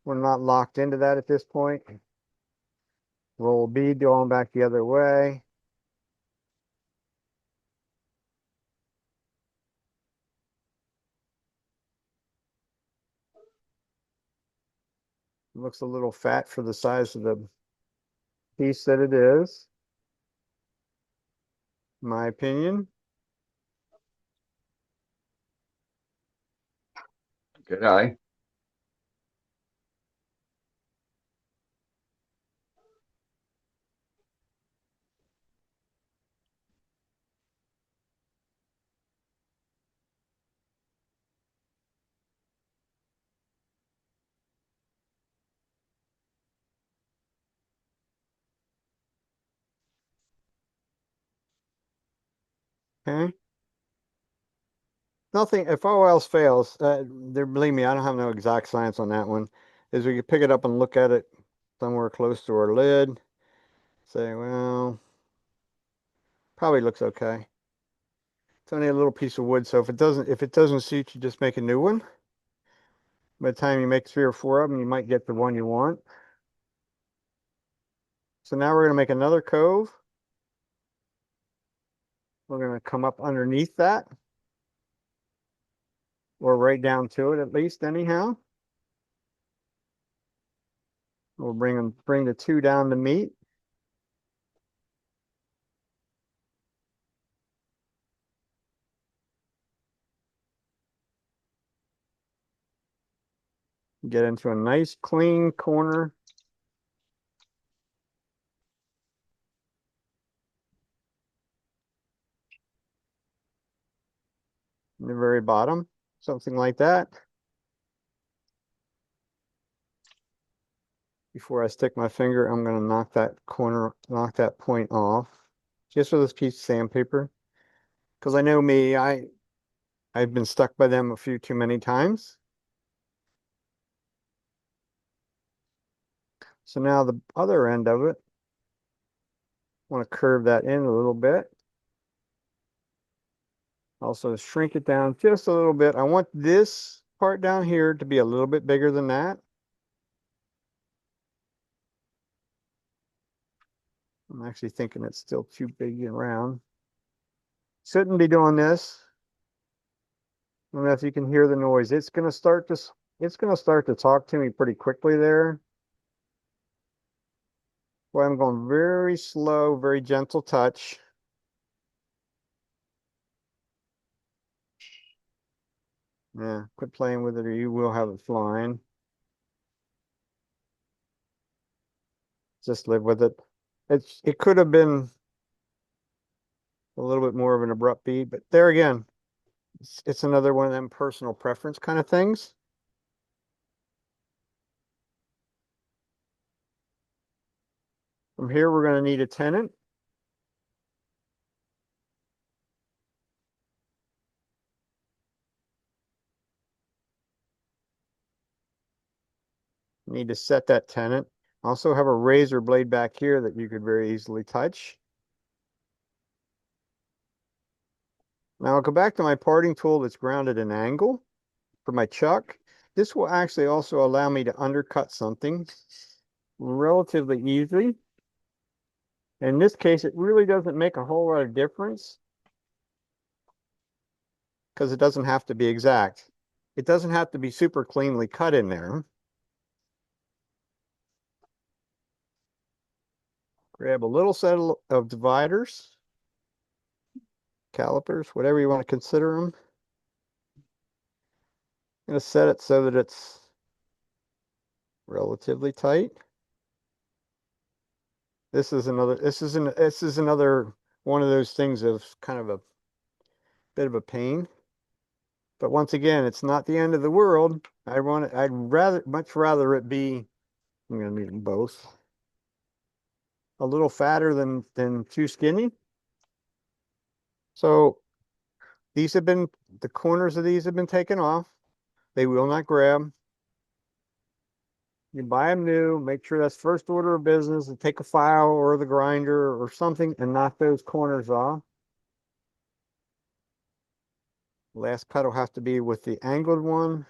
We're not locked into that at this point. Roll bead going back the other way. Looks a little fat for the size of the piece that it is, in my opinion. Good eye. Okay. Nothing, if all else fails, believe me, I don't have no exact science on that one, is we could pick it up and look at it somewhere close to our lid. Say, well, probably looks okay. It's only a little piece of wood, so if it doesn't suit you, just make a new one. By the time you make 3 or 4 of them, you might get the one you want. So now we're going to make another cove. We're going to come up underneath that, or right down to it at least anyhow. We'll bring the 2 down to meet. Get into a nice clean corner. In the very bottom, something like that. Before I stick my finger, I'm going to knock that point off, just with this piece of sandpaper. Because I know me, I've been stuck by them a few too many times. So now the other end of it, I want to curve that in a little bit. Also shrink it down just a little bit. I want this part down here to be a little bit bigger than that. I'm actually thinking it's still too big and round. Shouldn't be doing this. I don't know if you can hear the noise. It's gonna start to talk to me pretty quickly there. Well, I'm going very slow, very gentle touch. Yeah, quit playing with it or you will have it flying. Just live with it. It could have been a little bit more of an abrupt beat, but there again, it's another one of them personal preference kind of things. From here, we're going to need a tenant. Need to set that tenant. Also have a razor blade back here that you could very easily touch. Now I'll go back to my parting tool that's grounded in angle for my chuck. This will actually also allow me to undercut something relatively easily. In this case, it really doesn't make a whole lot of difference because it doesn't have to be exact. It doesn't have to be super cleanly cut in there. Grab a little set of dividers, calipers, whatever you want to consider them. I'm going to set it so that it's relatively tight. This is another one of those things of kind of a bit of a pain. But once again, it's not the end of the world. I'd much rather it be, I'm going to need them both, a little fatter than too skinny. So the corners of these have been taken off. They will not grab. You buy them new, make sure that's first order of business, and take a file or the grinder or something and knock those corners off. Last cut will have to be with the angled one.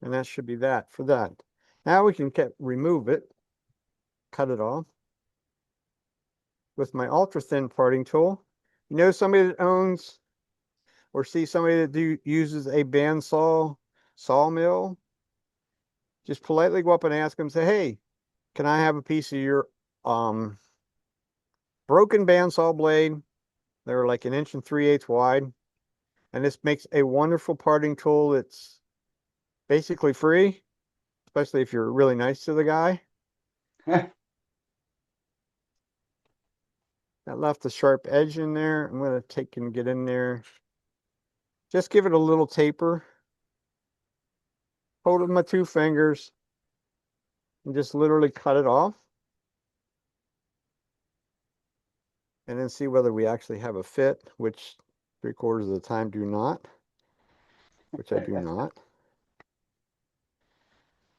And that should be that for that. Now we can remove it, cut it off with my ultra thin parting tool. You know, somebody that owns or see somebody that uses a bandsaw sawmill, just politely go up and ask them, say, hey, can I have a piece of your broken bandsaw blade? They're like 1 3/8 wide. And this makes a wonderful parting tool that's basically free, especially if you're really nice to the guy. That left a sharp edge in there. I'm going to take and get in there. Just give it a little taper. Hold it with my 2 fingers and just literally cut it off. And then see whether we actually have a fit, which 3/4 of the time do not, which I do not.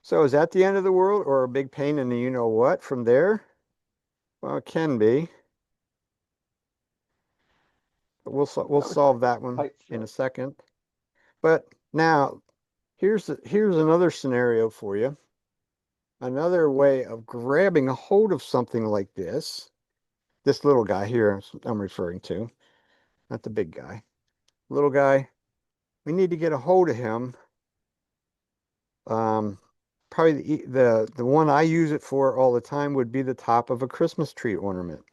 So is that the end of the world or a big pain in the you-know-what from there? Well, it can be. But we'll solve that one Tight in a fit. second. But now here's another scenario for you. Another way of grabbing a hold of something like this. This little guy here I'm referring to, not the big guy. Little guy, we need to get a hold of him. Probably the one I use it for all the time would be the top of a Christmas tree ornament.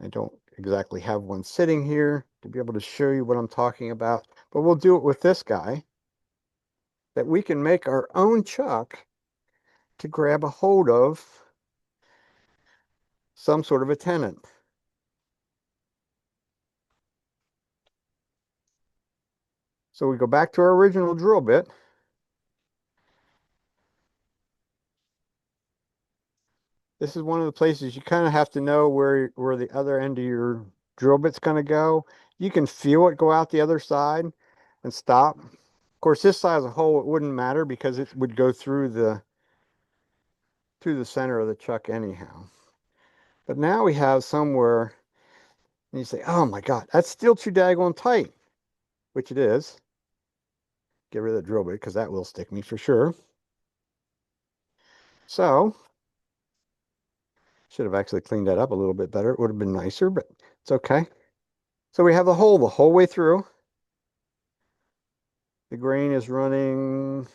I don't exactly have one sitting here to be able to show you what I'm talking about, but we'll do it with this guy, that we can make our own chuck to grab a hold of some sort of a tenant. So we go back to our original drill bit. This is one of the places you kind of have to know where the other end of your drill bit's going to go. You can feel it go out the other side and stop. Of course, this size of hole, it wouldn't matter because it would go through the center of the chuck anyhow. But now we have somewhere, and you say, oh my God, that's still too daggone tight, which it is. Get rid of the drill bit because that will stick me for sure. So, should have actually cleaned that up a little bit better. It would have been nicer, but it's okay. So we have the whole way through. The grain is running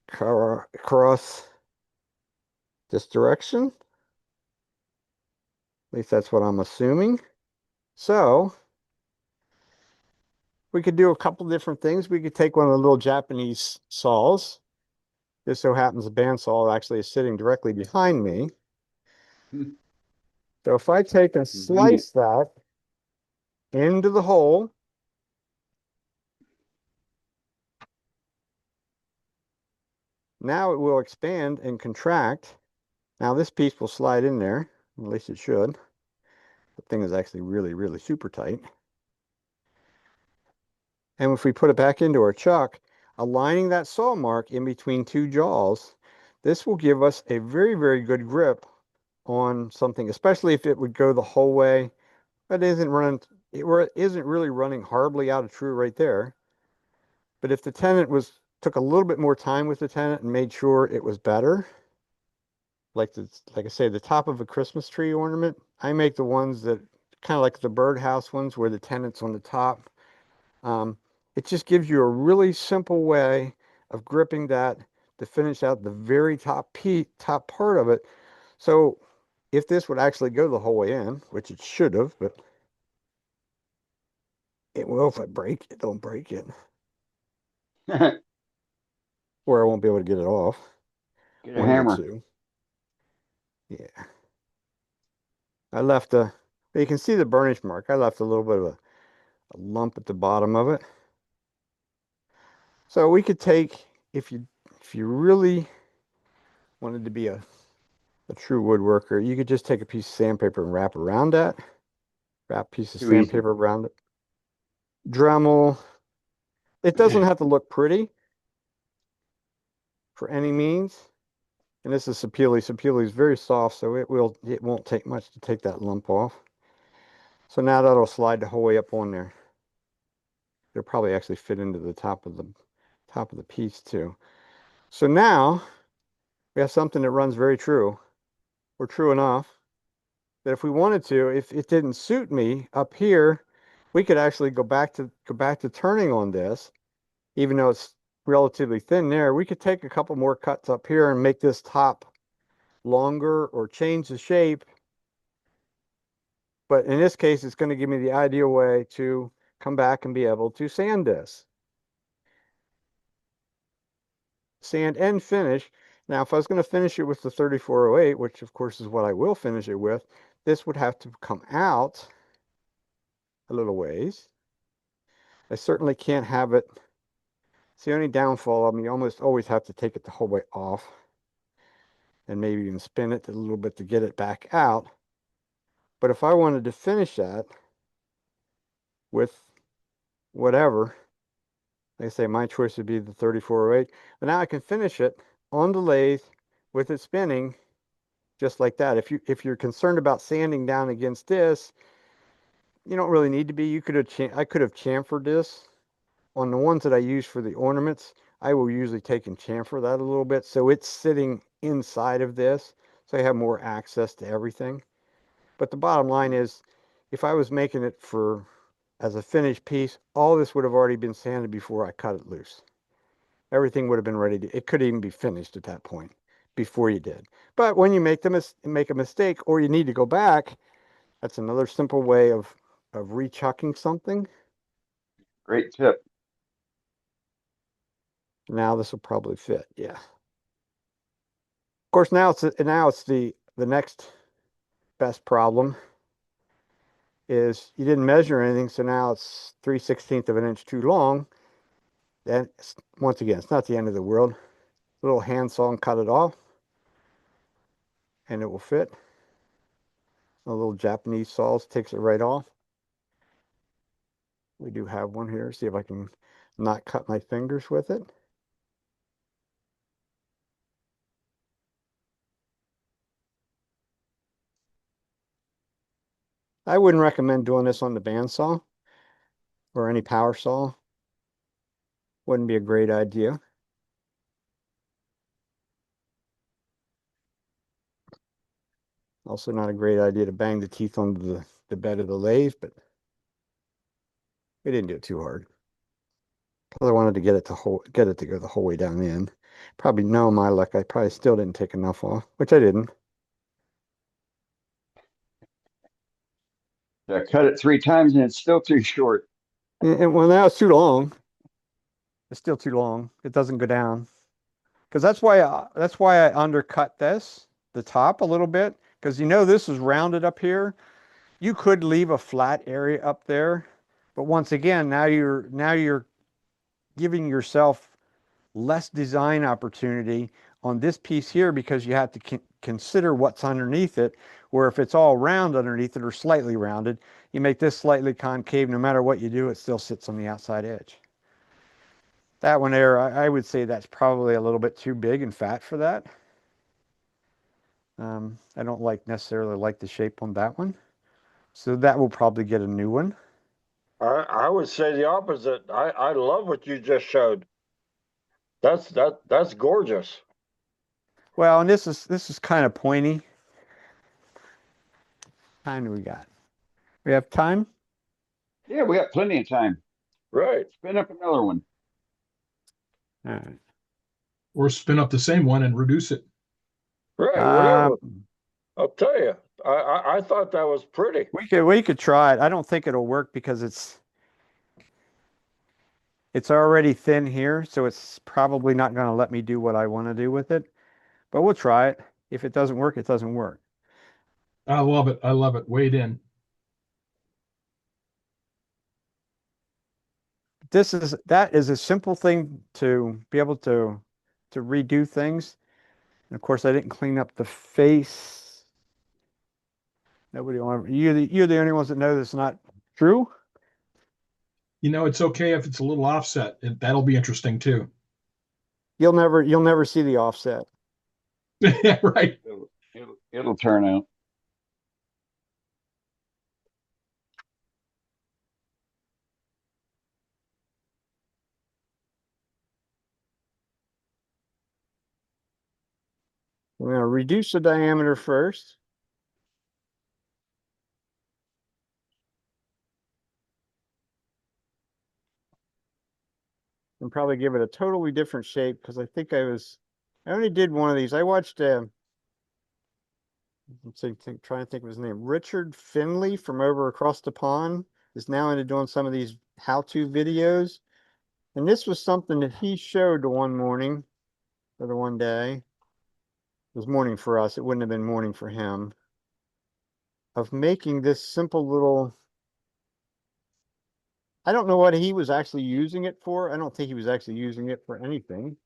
across this direction. At least that's what I'm assuming. So we could do a couple different things. We could take one of the little Japanese saws. Just so happens the bandsaw actually is sitting directly behind me. So if I take and Convenient. slice that into the hole, now it will expand and contract. Now this piece will slide in there, at least it should. The thing is actually really, really super tight. And if we put it back into our chuck, aligning that saw mark in between 2 jaws, this will give us a very, very good grip on something, especially if it would go the whole way. But it isn't really running horribly out of true right there. But if the tenant took a little bit more time with the tenant and made sure it was better, like I say, the top of a Christmas tree ornament, I make the ones that kind of like the birdhouse ones where the tenant's on the top. It just gives you a really simple way of gripping that to finish out the very top part of it. So if this would actually go the whole way in, which it should have, but it will if I break it, don't break it. Or I won't be able to get it off. Get a One of the hammer. two. Yeah. I left you can see the burnish mark. I left a little bit of a lump at the bottom of it. So we could take, if you really wanted to be a true woodworker, you could just take a piece of sandpaper and wrap around that. Wrap a piece of Too easy. sandpaper around it. Dremel. It doesn't have to look pretty for any means. And this is sapele. Sapele is very soft, so it won't take much to take that lump off. So now that'll slide the whole way up on there. It'll probably actually fit into the top of the piece too. So now we have something that runs very true, or true enough that if we wanted to, if it didn't suit me up here, we could actually go back to turning on this, even though it's relatively thin there. We could take a couple more cuts up here and make this top longer or change the shape. But in this case, it's going to give me the ideal way to come back and be able to sand this. Sand and finish. Now, if I was going to finish it with the 3408, which of course is what I will finish it with, this would have to come out a little ways. I certainly can't have it. It's the only downfall of me. You almost always have to take it the whole way off and maybe even spin it a little bit to get it back out. But if I wanted to finish that with whatever, like I say, my choice would be the 3408. But now I can finish it on the lathe with it spinning just like that. If you're concerned about sanding down against this, you don't really need to be. I could have chamfered this. On the ones that I use for the ornaments, I will usually take and chamfer that a little bit so it's sitting inside of this, so I have more access to everything. But the bottom line is, if I was making it as a finished piece, all this would have already been sanded before I cut it loose. Everything would have been ready to, it could even be finished at that point before you did. But when you make a mistake or you need to go back, that's another simple way of rechucking something. Great tip. Now this will probably fit, yeah. Of course, now it's the next best problem is you didn't measure anything, so now it's 3/16 of an inch too long. And once again, it's not the end of the world. A little handsaw and cut it off, and it will fit. A little Japanese saws takes it right off. We do have one here. See if I can not cut my fingers with it. I wouldn't recommend doing this on the bandsaw or any power saw. Wouldn't be a great idea. Also not a great idea to bang the teeth onto the bed of the lathe, but we didn't do it too hard. Because I wanted to get it to go the whole way down in. Probably no, my luck, I probably still didn't take enough off, which I didn't. I cut it 3 times and it's still too short. And well, now it's too long. It's still too long. It doesn't go down. Because that's why I undercut the top a little bit. Because this is rounded up here. You could leave a flat area up there, but once again, now you're giving yourself less design opportunity on this piece here because you have to consider what's underneath it. Where if it's all round underneath it or slightly rounded, you make this slightly concave. No matter what you do, it still sits on the outside edge. That one there, I would say that's probably a little bit too big and fat for that. I don't necessarily like the shape on that one. So that will probably get a new one. I would say the opposite. I love what you just showed. That's gorgeous. Well, and this is kind of pointy. How time do we got? We have time? Yeah, we got plenty of time. Right. Spin up another one. All right. Or spin up the same one and reduce it. Right. Whatever. I'll tell you. I thought that was pretty. We could try it. I don't think it'll work because it's already thin here, so it's probably not going to let me do what I want to do with it. But we'll try it. If it doesn't work, it doesn't work. I love it. I love it. Wade in. That is a simple thing to be able to redo things. And of course, I didn't clean up the face. Nobody will ever, you're the only ones that know that's not true. It's okay if it's a little offset. That'll be interesting too. You'll never see the offset. Yeah, right. It'll turn out. We're going to reduce the diameter first. And probably give it a totally different shape because I only did one of these. I watched, trying to think of his name. Richard Finley from over across the pond is now into doing some of these how-to videos. And this was something that he showed the one morning or the one day. It was morning for us. It wouldn't have been morning for him. Of making this simple little, I don't know what he was actually using it for. I don't think he was actually using it for anything.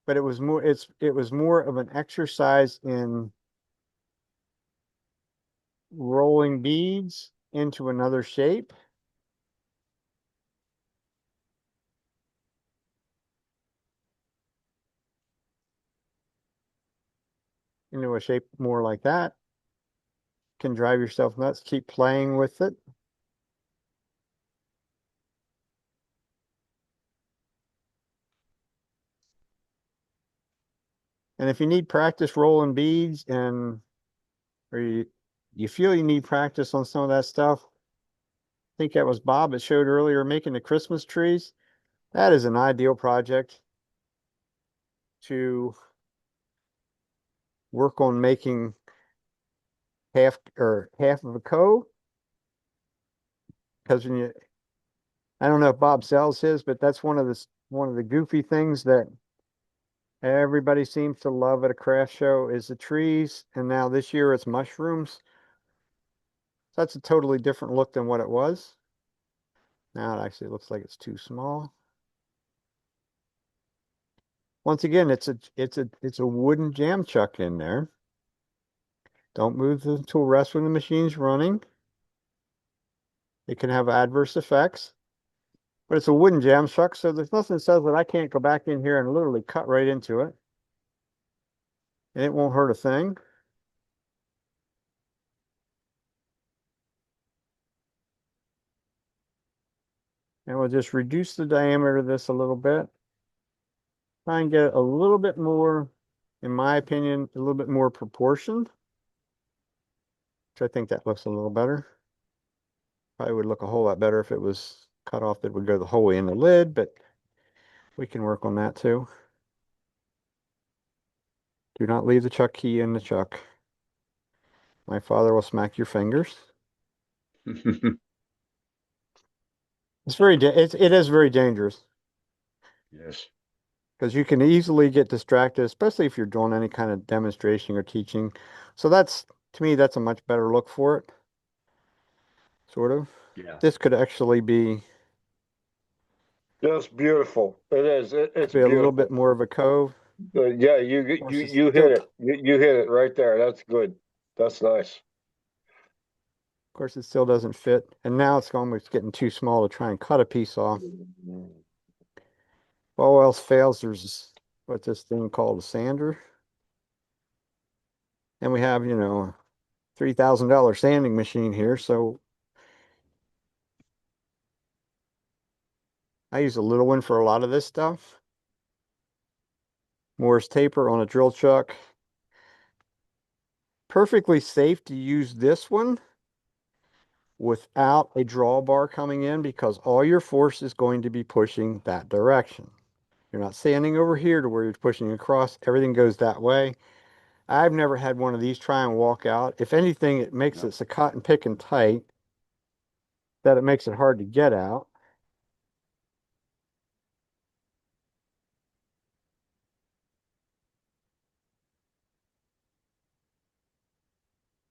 But it was more of an exercise in rolling beads into another shape. Into a shape more like that. Can drive yourself nuts. Keep playing with it. And if you need practice rolling beads or you feel you need practice on some of that stuff, I think that was Bob that showed earlier making the Christmas trees. That is an ideal project to work on making half of a cove. Because I don't know if Bob sells his, but that's one of the goofy things that everybody seems to love at a craft show is the trees. And now this year it's mushrooms. So that's a totally different look than what it was. Now it actually looks like it's too small. Once again, it's a wooden jam chuck in there. Don't move the tool rest when the machine's running. It can have adverse effects. But it's a wooden jam chuck, so there's nothing that says that I can't go back in here and literally cut right into it. And it won't hurt a thing. And we'll just reduce the diameter of this a little bit. Try and get a little bit more, in my opinion, a little bit more proportion. Which I think that looks a little better. Probably would look a whole lot better if it was cut off that would go the whole way in the lid, but we can work on that too. Do not leave the chuck key in the chuck. My father will smack your fingers. It is very dangerous Yes. because you can easily get distracted, especially if you're doing any kind of demonstration or teaching. So to me, that's a much better look for it. Sort of. Yeah. This could actually be Just beautiful. It is. It's a little beautiful. bit more of a cove. Yeah, course, it's you still hit it. You hit it right there. That's good. That's nice. Of course, it still doesn't fit. And now it's almost getting too small to try and cut a piece off. If all else fails, there's what's this thing called a sander. And we have, a $3,000 sanding machine here. So I use a little one for a lot of this stuff. Morse taper on a drill chuck. Perfectly safe to use this one without a drawbar coming in because all your force is going to be pushing that direction. You're not sanding over here to where you're pushing across. Everything goes that way. I've never had one of these try and walk out. If anything, it makes it so cotton picking tight that it makes it hard to get out.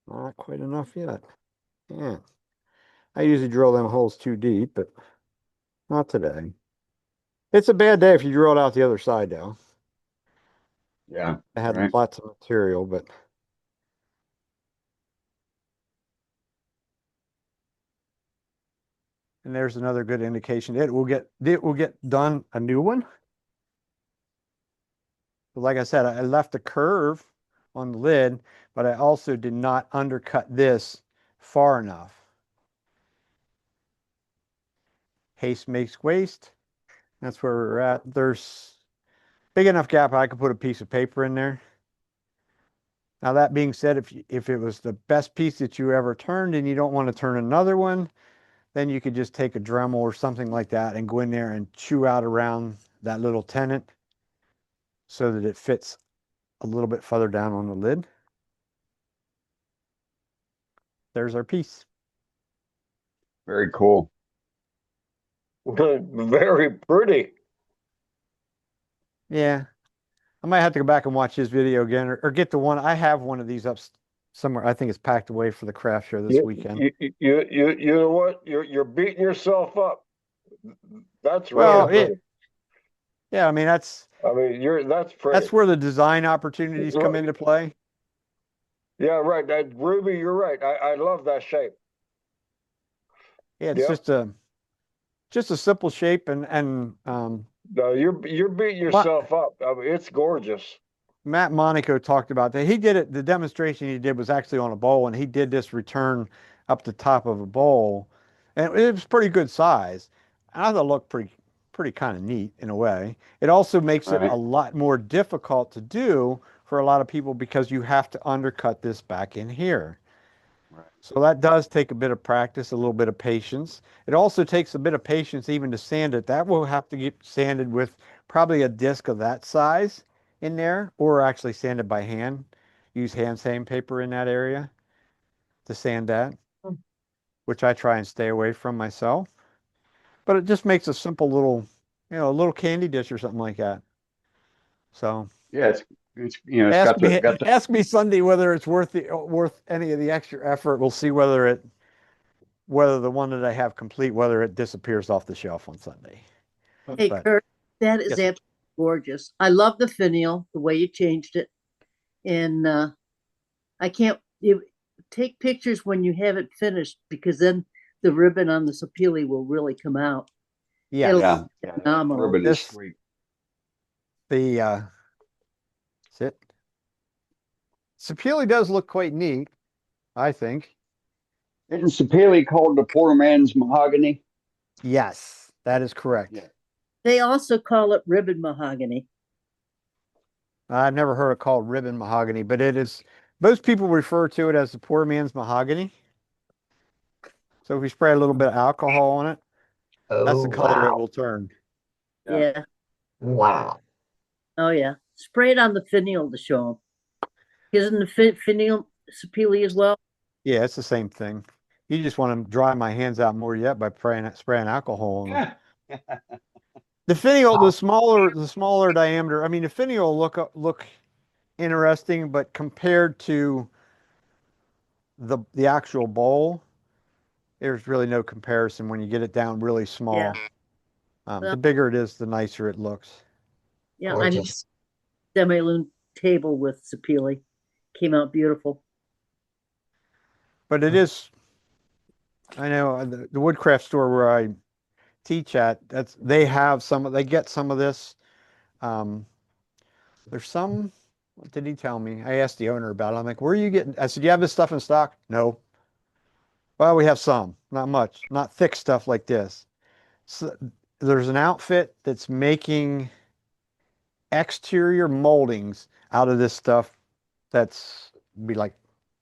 Not quite enough yet. Yeah. I usually drill them holes too deep, but not today. It's a bad day if you drill it out the other side, though. Yeah. I had Right. lots of material, but And there's another good indication. It will get done a new one. But like I said, I left a curve on the lid, but I also did not undercut this far enough. Haste makes waste. That's where we're at. There's big enough gap I could put a piece of paper in there. Now that being said, if it was the best piece that you ever turned and you don't want to turn another one, then you could just take a Dremel or something like that and go in there and chew out around that little tenon so that it fits a little bit further down on the lid. There's our piece. Very cool. Very pretty. Yeah. I might have to go back and watch his video again or get the one. I have one of these up somewhere. I think it's packed away for the craft show this weekend. You know what? You're beating yourself up. That's Well, really pretty. yeah, I mean that's pretty. that's where the design opportunities come into play. Yeah, right. Ruby, you're right. I love that shape. Yeah, it's just a simple shape and No, you're beating yourself up. I mean, it's gorgeous. Matt Monaco talked about that. He did it. The demonstration he did was actually on a bowl, and he did this return up the top of a bowl, and it was pretty good size. I thought it looked pretty kind of neat in a way. It also makes it Right. a lot more difficult to do for a lot of people because you have to undercut this back in here. Right. So that does take a bit of practice, a little bit of patience. It also takes a bit of patience even to sand it. That will have to get sanded with probably a disc of that size in there, or actually sanded by hand. Use hand sandpaper in that area to sand that, which I try and stay away from myself. But it just makes a simple little, a little candy dish or something like that. So Yeah, it's it's got the ask me Sunday whether it's worth any of the extra effort. We'll see whether the one that I have complete, whether it disappears off the shelf on Sunday. Hey, But Kirk, that is yes, absolutely gorgeous. I love the finial, the way you changed it. And I can't take pictures when you have it finished because then the ribbon on the sapele will really come out. yeah, It'll yeah. phenomenal. Ribbon is This sweet. the sit Sapele does look quite neat, I think. Isn't Sapele called the poor man's mahogany? Yes, that is correct. Yeah. They also call it ribbon mahogany. I've never heard it called ribbon mahogany, but it is. Most people refer to it as the poor man's mahogany. So if we spray a little bit of alcohol on it, that's the color it will turn. Yeah. Yeah. Wow. Oh, yeah. Spray it on the finial to show them. Isn't the finial sapele as well? Yeah, it's the same thing. You just want to dry my hands out more yet by spraying alcohol on them. The finial, the smaller diameter. I mean, the finial look interesting, but compared to the actual bowl, there's really no comparison when you get it down really small. Yeah. The bigger it is, the nicer it looks. Yeah, I mean, Gorgeous. semi-lune table with sapele came out beautiful. But it is, I know the woodcraft store where I teach at, they get some of this. There's some, what did he tell me? I asked the owner about it. I'm like, where are you getting? I said, you have this stuff in stock? No. Well, we have some, not much, not thick stuff like this. So there's an outfit that's making exterior moldings out of this stuff that's be like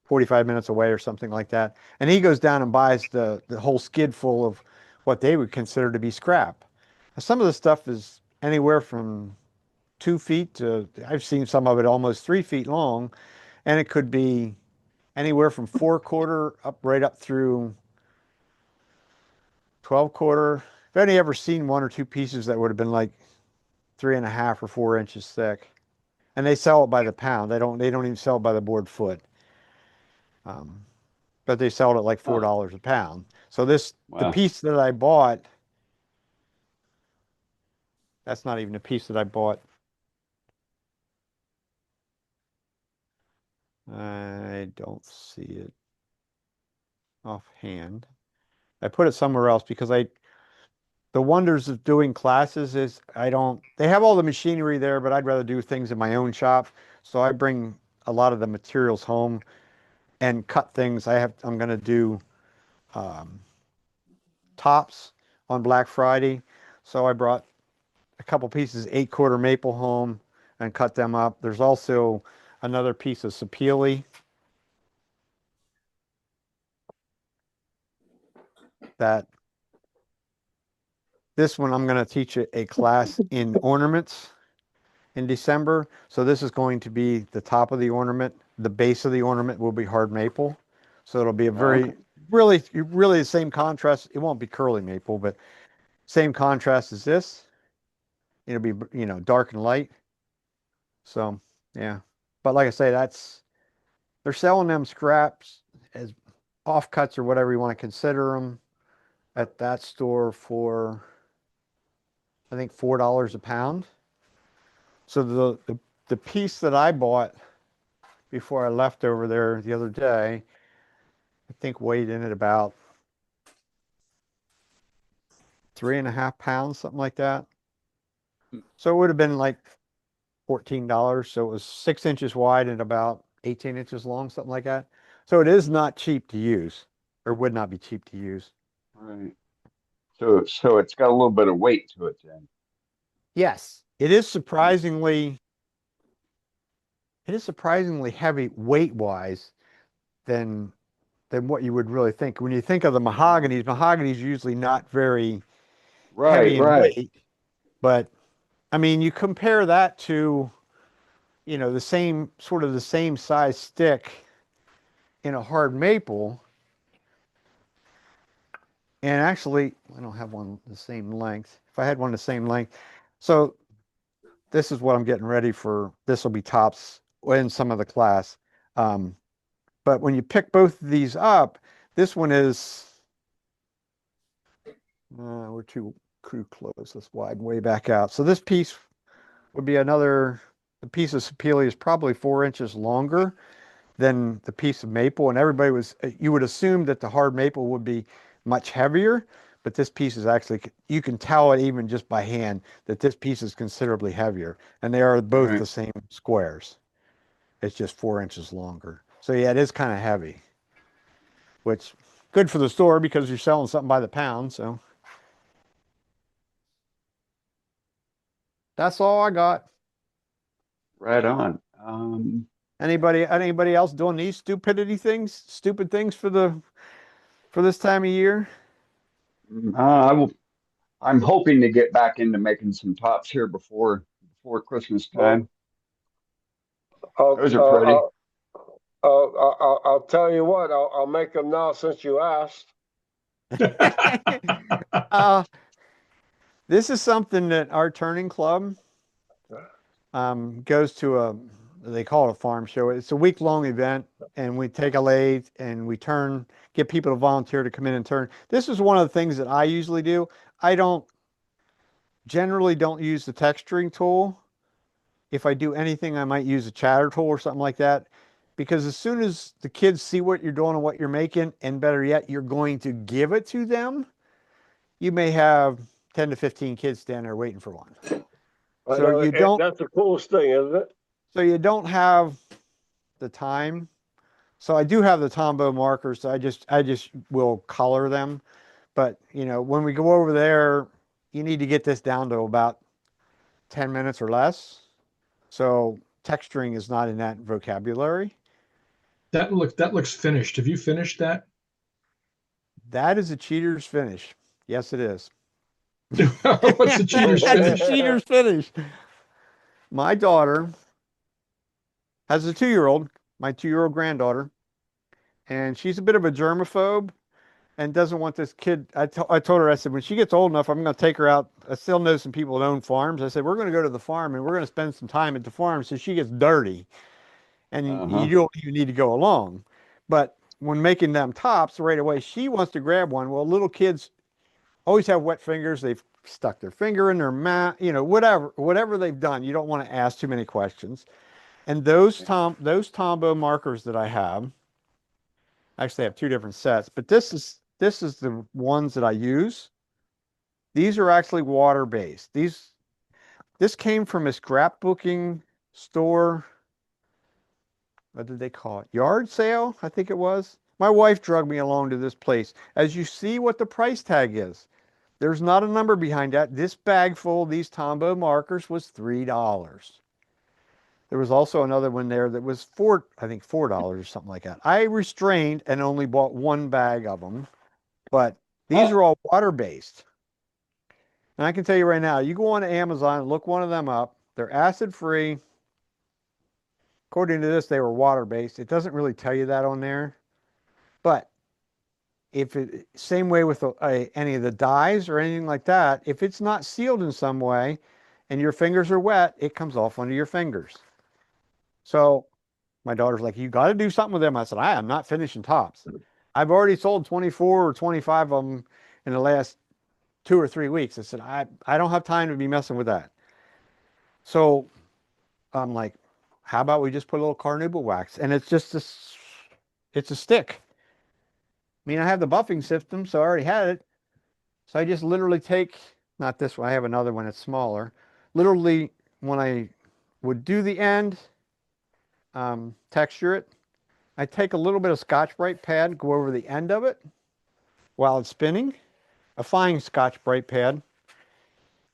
45 minutes away or something like that. And he goes down and buys the whole skid full of what they would consider to be scrap. Now, some of the stuff is anywhere from 2 feet to, I've seen some of it almost 3 feet long, and it could be anywhere from 4/4 right up through 12/4. If any ever seen one or two pieces that would have been like 3.5 or 4 inches thick, and they sell it by the pound. They don't even sell it by the board foot. But they sell it at like $4 a pound. So the Wow. piece that I bought, that's not even a piece that I bought. I don't see it offhand. I put it somewhere else because the wonders of doing classes is they have all the machinery there, but I'd rather do things in my own shop. So I bring a lot of the materials home and cut things. I'm going to do um, tops on Black Friday. So I brought a couple pieces 8-quarter maple home and cut them up. There's also another piece of sapele that this one I'm going to teach a class in ornaments in December. So this is going to be the top of the ornament. The base of the ornament will be hard maple. So it'll be a very, really the same contrast. It won't be curly maple, but same contrast as this. It'll be, dark and light. So, yeah. But like I say, they're selling them scraps as offcuts or whatever you want to consider them at that store for, I think, $4 a pound. So the piece that I bought before I left over there the other day, I think weighed in at about 3.5 pounds, something like that. So it would have been like $14. So it was 6 inches wide and about 18 inches long, something like that. So it is not cheap to use, or would not be cheap to use. Right. So it's got a little bit of weight to it then. Yes, it is surprisingly heavy weight wise than what you would really think. When you think of the mahogany's usually not very heavy in weight. But I mean, you compare that to, the same size stick in a hard maple. And actually, I don't have one the same length. If I had one the same length. So this is what I'm getting ready for. This will be tops in some of the class. But when you pick both of these up, this one is, we're too close. Let's widen way back out. So this piece would be the piece of sapele is probably 4 inches longer than the piece of maple. And you would assume that the hard maple would be much heavier, but this piece is actually, you can tell it even just by hand that this piece is considerably heavier. And they are both the same squares. It's just 4 inches longer. So yeah, it is kind of heavy, which good for the store because you're selling something by the pound. So that's all I got. Right on. Anybody else doing these stupid things for this time of year? I'm hoping to get back into making some tops here before Christmas time. Those are pretty. I'll tell you what. I'll make them now since you asked. This is something that our turning club goes to they call it a farm show. It's a week-long event, and we take a lathe and we get people to volunteer to come in and turn. This is one of the things that I usually do. I generally don't use the texturing tool. If I do anything, I might use a chatter tool or something like that. Because as soon as the kids see what you're doing and what you're making, and better yet, you're going to give it to them, you may have 10 to 15 kids standing there waiting for one. That's the coolest thing, isn't it? So you don't have the time. So I do have the Tombow markers. So I just will color them. But when we go over there, you need to get this down to about 10 minutes or less. So texturing is not in that vocabulary. That looks finished. Have you finished that? That is a cheater's finish. Yes, it is. What's the cheater's That's finish? a cheater's finish. My daughter has a 2-year-old, my 2-year-old granddaughter, and she's a bit of a germaphobe and doesn't want this kid. I told her, I said, when she gets old enough, I'm going to take her out. I still know some people that own farms. I said, we're going to go to the farm and we're going to spend some time at the farm so she gets dirty. And you don't even need to go along. But when making them tops right away, she wants to grab one. Well, little kids always have wet fingers. They've stuck their finger in their mouth, whatever they've done. You don't want to ask too many questions. And those Tombow markers that I have, actually I have 2 different sets, but this is this is the ones that I use. These are actually water-based. This came from a scrapbooking store. What did they call it? Yard sale, I think it was. My wife drug me along to this place. As you see what the price tag is, there's not a number behind that. This bag full of these Tombow markers was $3. There was also another one there that was I think $4 or something like that. I restrained and only bought one bag of them, but these are all water-based. And I can tell you right now, you go on Amazon and look one of them up. They're acid-free. According to this, they were water-based. It doesn't really tell you that on there. But same way with any of the dyes or anything like that, if it's not sealed in some way and your fingers are wet, it comes off under your fingers. So my daughter's like, you got to do something with them. I said, I am not finishing tops. I've already sold 24 or 25 of them in the last 2 or 3 weeks. I said, I don't have time to be messing with that. So I'm like, how about we just put a little carnauba wax? And it's just it's a stick. I mean, I have the buffing system, so I already had it. So I just literally take, not this one, I have another one that's smaller. Literally, when I would do the end, texture it, I take a little bit of Scotch-Brite pad, go over the end of it while it's spinning. A fine Scotch-Brite pad.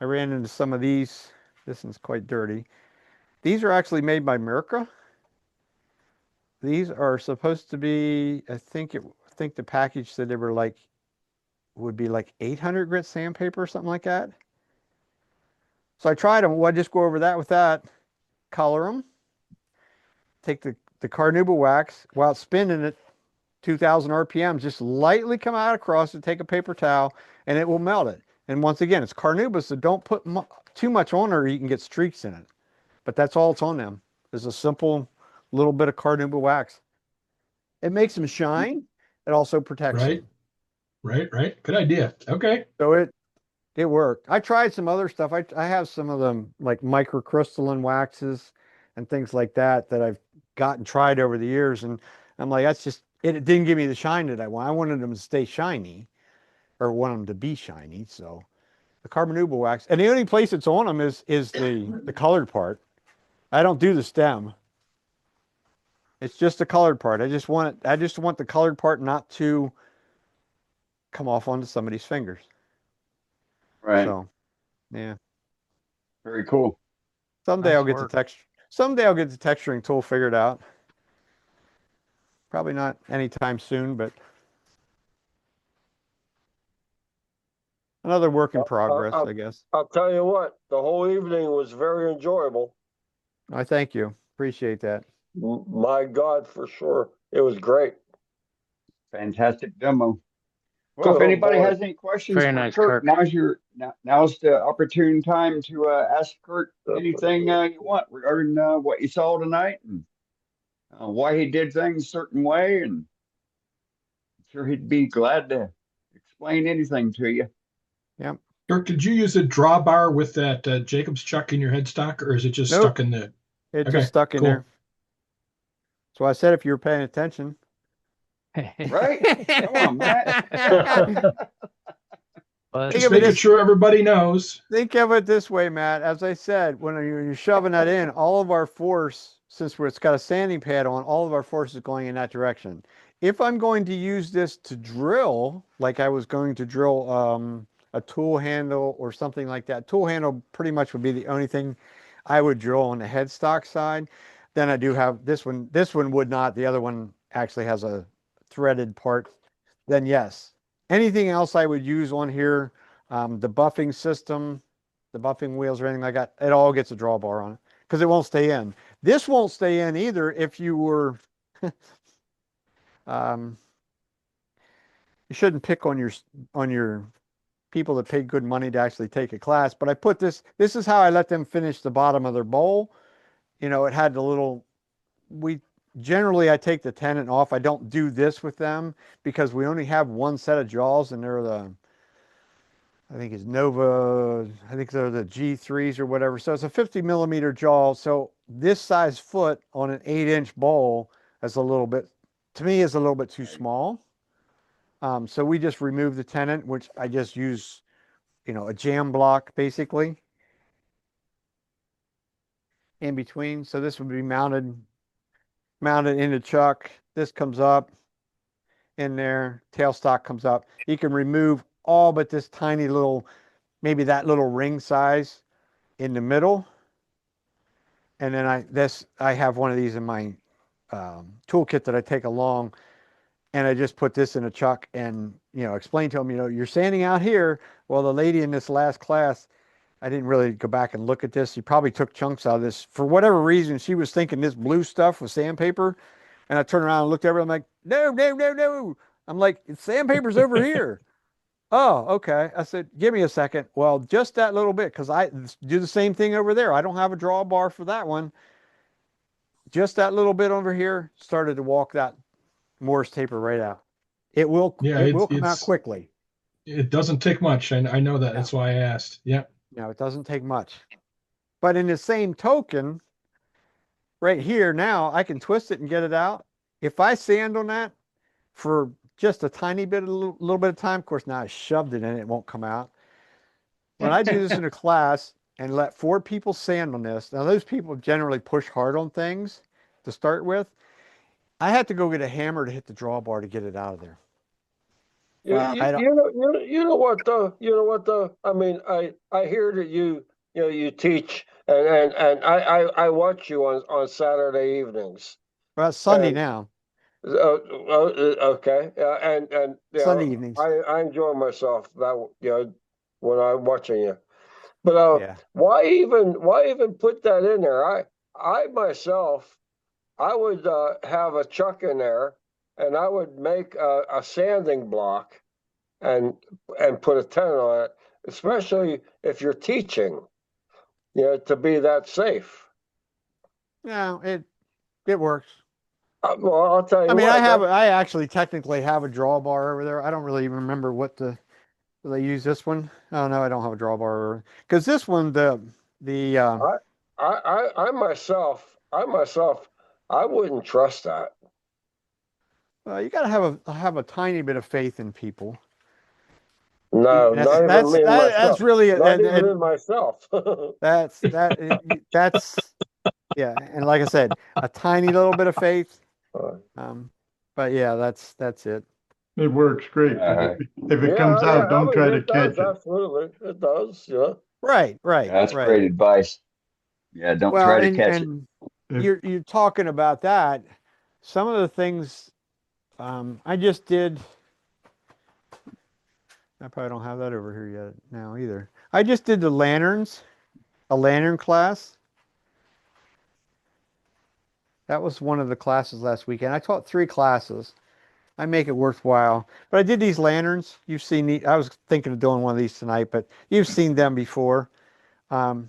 I ran into some of these. This one's quite dirty. These are actually made by Mirka. These are supposed to be, I think the package said they were like, would be like 800 grit sandpaper or something like that. So I tried them. Well, I just go over that with that, color them, take the carnauba wax while it's spinning at 2,000 RPMs, just lightly come out across it, take a paper towel, and it will melt it. And once again, it's carnauba, so don't put too much on or you can get streaks in it. But that's all it's on them. There's a simple little bit of carnauba wax. It makes them shine. It also protects them. Right. Good idea. Okay. So it worked. I tried some other stuff. I have some of them like microcrystalline waxes and things like that I've gotten tried over the years. And I'm like, that's just, it didn't give me the shine that I want. I wanted them to stay shiny or want them to be shiny. So the carnauba wax, and the only place it's on them is the colored part. I don't do the stem. It's just the colored part. I just want the colored part not to come off onto somebody's fingers. Right. So, yeah. Very cool. Someday Nice I'll get work. the texture. Someday I'll get the texturing tool figured out. Probably not anytime soon, but another work in progress, I guess. I'll tell you what, the whole evening was very enjoyable. I thank you. Appreciate that. My God, for sure. It was great. Fantastic demo. Well, Good if old anybody boy. has any questions Very for nice, Kirk, Kirk. now's the opportune time to ask Kirk anything you want regarding what you saw tonight and why he did things a certain way, and I'm sure he'd be glad to explain anything to you. Yep. Kirk, did you use a drawbar with that Jacob's chuck in your headstock, or is it just Nope. stuck in the? It Okay, just stuck in cool. there. So I said if you were paying attention. Right? Come on, Matt. Well, Just Think of it making as- sure everybody knows. Think of it this way, Matt. As I said, when you're shoving that in, all of our force, since it's got a sanding pad on, all of our force is going in that direction. If I'm going to use this to drill, like I was going to drill a tool handle or something like that, tool handle pretty much would be the only thing I would drill on the headstock side. Then I do have this one. This one would not. The other one actually has a threaded part. Then yes. Anything else I would use on here, the buffing system, the buffing wheels or anything like that, it all gets a drawbar on it because it won't stay in. This won't stay in either if you were, you shouldn't pick on your people that paid good money to actually take a class, but I put this is how I let them finish the bottom of their bowl. You know, it had the little, generally I take the tenon off. I don't do this with them because we only have one set of jaws and they're I think it's Nova, I think they're the G3s or whatever. So it's a 50 millimeter jaw. So this size foot on an 8-inch bowl is a little bit, to me, is a little bit too small. So we just remove the tenant, which I just use, a jam block basically in between. So this would be mounted in the chuck. This comes up in there, tailstock comes up. You can remove all but this tiny little, maybe that little ring size in the middle. And then I have one of these in my toolkit that I take along, and I just put this in a chuck and, explain to them, you're standing out here. Well, the lady in this last class, I didn't really go back and look at this. She probably took chunks out of this. For whatever reason, she was thinking this blue stuff was sandpaper. And I turned around and looked at her. I'm like, no, no, no, no. I'm like, sandpaper's over here. Oh, okay. I said, give me a second. Well, just that little bit, because I do the same thing over there. I don't have a drawbar for that one. Just that little bit over here started to walk that Morse taper right out. It will come out quickly. It doesn't take much. I know that. No. That's why I asked. Yeah. No, it doesn't take much. But in the same token, right here now, I can twist it and get it out. If I sand on that for just a tiny bit, a little bit of time, of course, now I shoved it in, it won't come out. When I do this in a class and let 4 people sand on this, now those people generally push hard on things to start with. I had to go get a hammer to hit the drawbar to get it out of there. You know what though? I mean, I hear that you teach and I watch you on Saturday evenings. Well, it's Sunday now. Okay. And Sunday evenings. I enjoy myself that when I'm watching you. But why even put that in there? I myself, I would have a chuck in there, and I would make a sanding block and put a tenant on it, especially if you're teaching, to be that safe. Yeah, it works. Well, I'll tell you. I mean, I actually technically have a drawbar over there. I don't really even remember do they use this one? Oh no, I don't have a drawbar because this one, I myself, I wouldn't trust that. You got to have a tiny bit of faith in people. No, not even me and myself. That's really not even in myself. That's yeah, and like I said, a tiny little bit of faith. But yeah, that's it. It works great. If it comes out, don't try to catch it. Absolutely, it does. Yeah. Right. That's great advice. Yeah, don't try to catch it. You're talking about that. Some of the things I just did. I probably don't have that over here yet now either. I just did the lanterns, a lantern class. That was one of the classes last weekend. I taught 3 classes. I make it worthwhile. But I did these lanterns. You've seen I was thinking of doing one of these tonight, but you've seen them before. And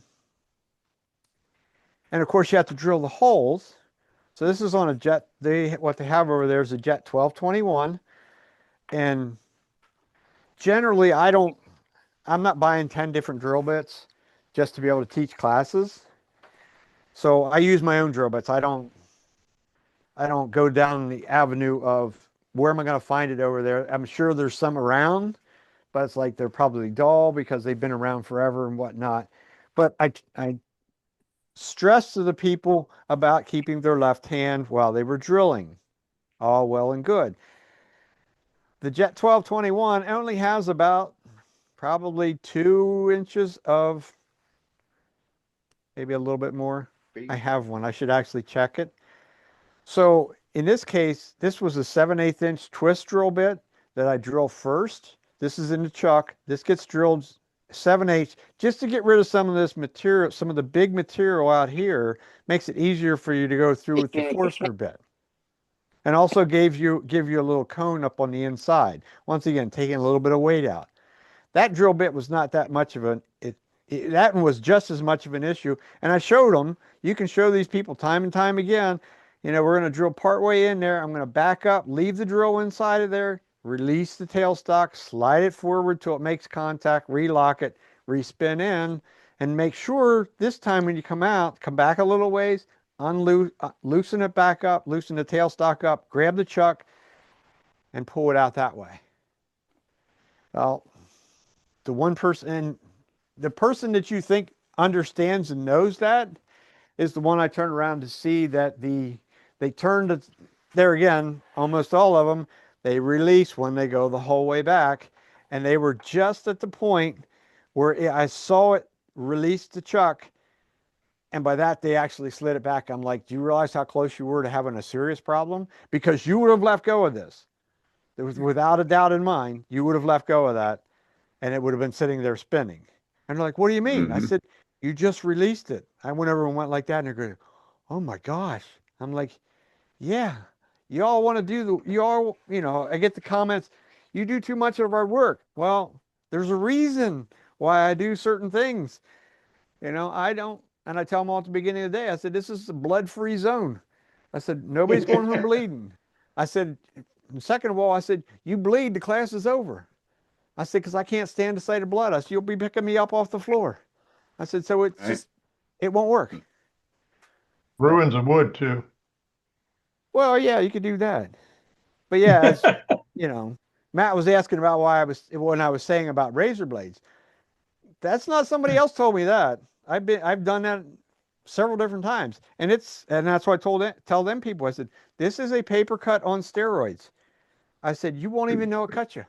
of course, you have to drill the holes. So this is on a jet. What they have over there is a jet 1221. And generally, I'm not buying 10 different drill bits just to be able to teach classes. So I use my own drill bits. I don't go down the avenue of where am I going to find it over there. I'm sure there's some around, but it's like they're probably dull because they've been around forever and whatnot. But I stress to the people about keeping their left hand while they were drilling. All well and good. The Jet 1221 only has about probably 2 inches of, maybe a little bit more. I have one. I should actually check it. So in this case, this was a 7/8 inch twist drill bit that I drill first. This is in the chuck. This gets drilled 7/8 just to get rid of some of this material, some of the big material out here. Makes it easier for you to go through with the Forstner bit. And also give you a little cone up on the inside. Once again, taking a little bit of weight out. That drill bit was not that much of that one was just as much of an issue. And I showed them, you can show these people time and time again, we're going to drill part way in there. I'm going to back up, leave the drill inside of there, release the tailstock, slide it forward till it makes contact, relock it, respin in, and make sure this time when you come out, come back a little ways, loosen it back up, loosen the tailstock up, grab the chuck, and pull it out that way. Well, the one person, and the person that you think understands and knows that is the one I turned around to see that they turned it there again, almost all of them, they release when they go the whole way back. And they were just at the point where I saw it release the chuck. And by that, they actually slid it back. I'm like, do you realize how close you were to having a serious problem? Because you would have let go of this. There was, without a doubt in mind, you would have let go of that and it would have been sitting there spinning. And they're like, what do you mean? I said, you just released it. I went over and went like that and they're going, oh my gosh. I'm like, yeah, you all want to do you all, I get the comments, you do too much of our work. Well, there's a reason why I do certain things. I don't, and I tell them all at the beginning of the day, I said, this is a blood-free zone. I said, nobody's going home bleeding. I said, second of all, I said, you bleed, the class is over. I said, because I can't stand the sight of blood. I said, you'll be picking me up off the floor. I said, so it's just, it won't work. Ruins the wood too. Well, yeah, you could do that. But yeah, it's, Matt was asking about when I was saying about razor blades. That's not somebody else told me that. I've done that several different times. And that's why I tell them people, I said, this is a paper cut on steroids. I said, you won't even know it cut you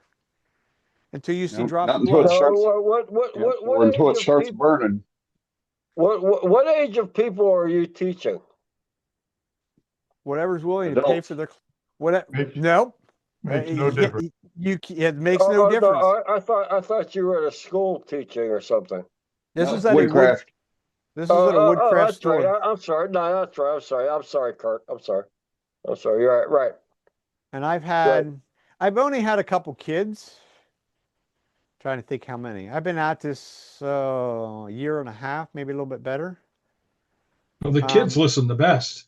until you see drops not of until blood. it starts, What until it age of starts people? burning. What age of people are you teaching? Whatever's willing to pay Adults. for their, what? Makes- Nope. Makes no difference. It makes no difference. No, I thought you were at a school teaching or something. This No, is at a woodcraft. This is at a woodcraft that's right. store. I'm sorry. No, that's right. I'm sorry, Kurt. I'm sorry. You're right. And I've Right. only had a couple kids. Trying to think how many. I've been at this a year and a half, maybe a little bit better. Well, the kids listen the best.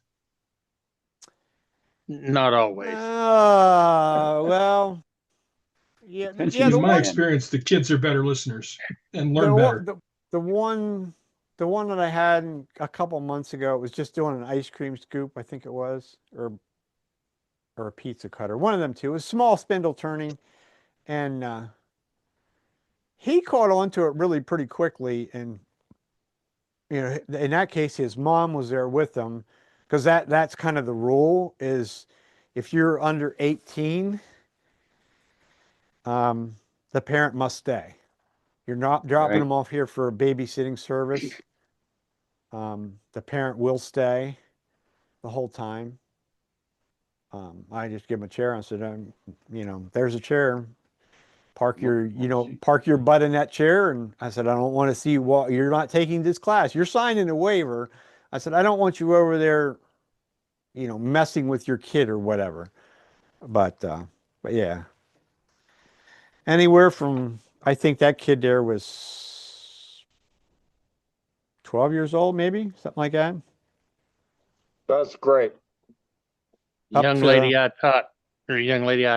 Not always. Well, yeah, In my experience, the kids are better listeners and learn better. the one that I had a couple months ago, it was just doing an ice cream scoop, I think it was, or a pizza cutter, one of them two. It was small spindle turning, and he caught on to it really pretty quickly. And in that case, his mom was there with him, because that's kind of the rule is if you're under 18, the parent must stay. You're not dropping them off here for a babysitting service. The parent will stay the whole time. I just give him a chair and said, there's a chair. Park your butt in that chair. And I said, I don't want to see what you're not taking this class. You're signing a waiver. I said, I don't want you over there, messing with your kid or whatever. But yeah, anywhere from, I think that kid there was 12 years old, maybe something like that. That's great. Young lady I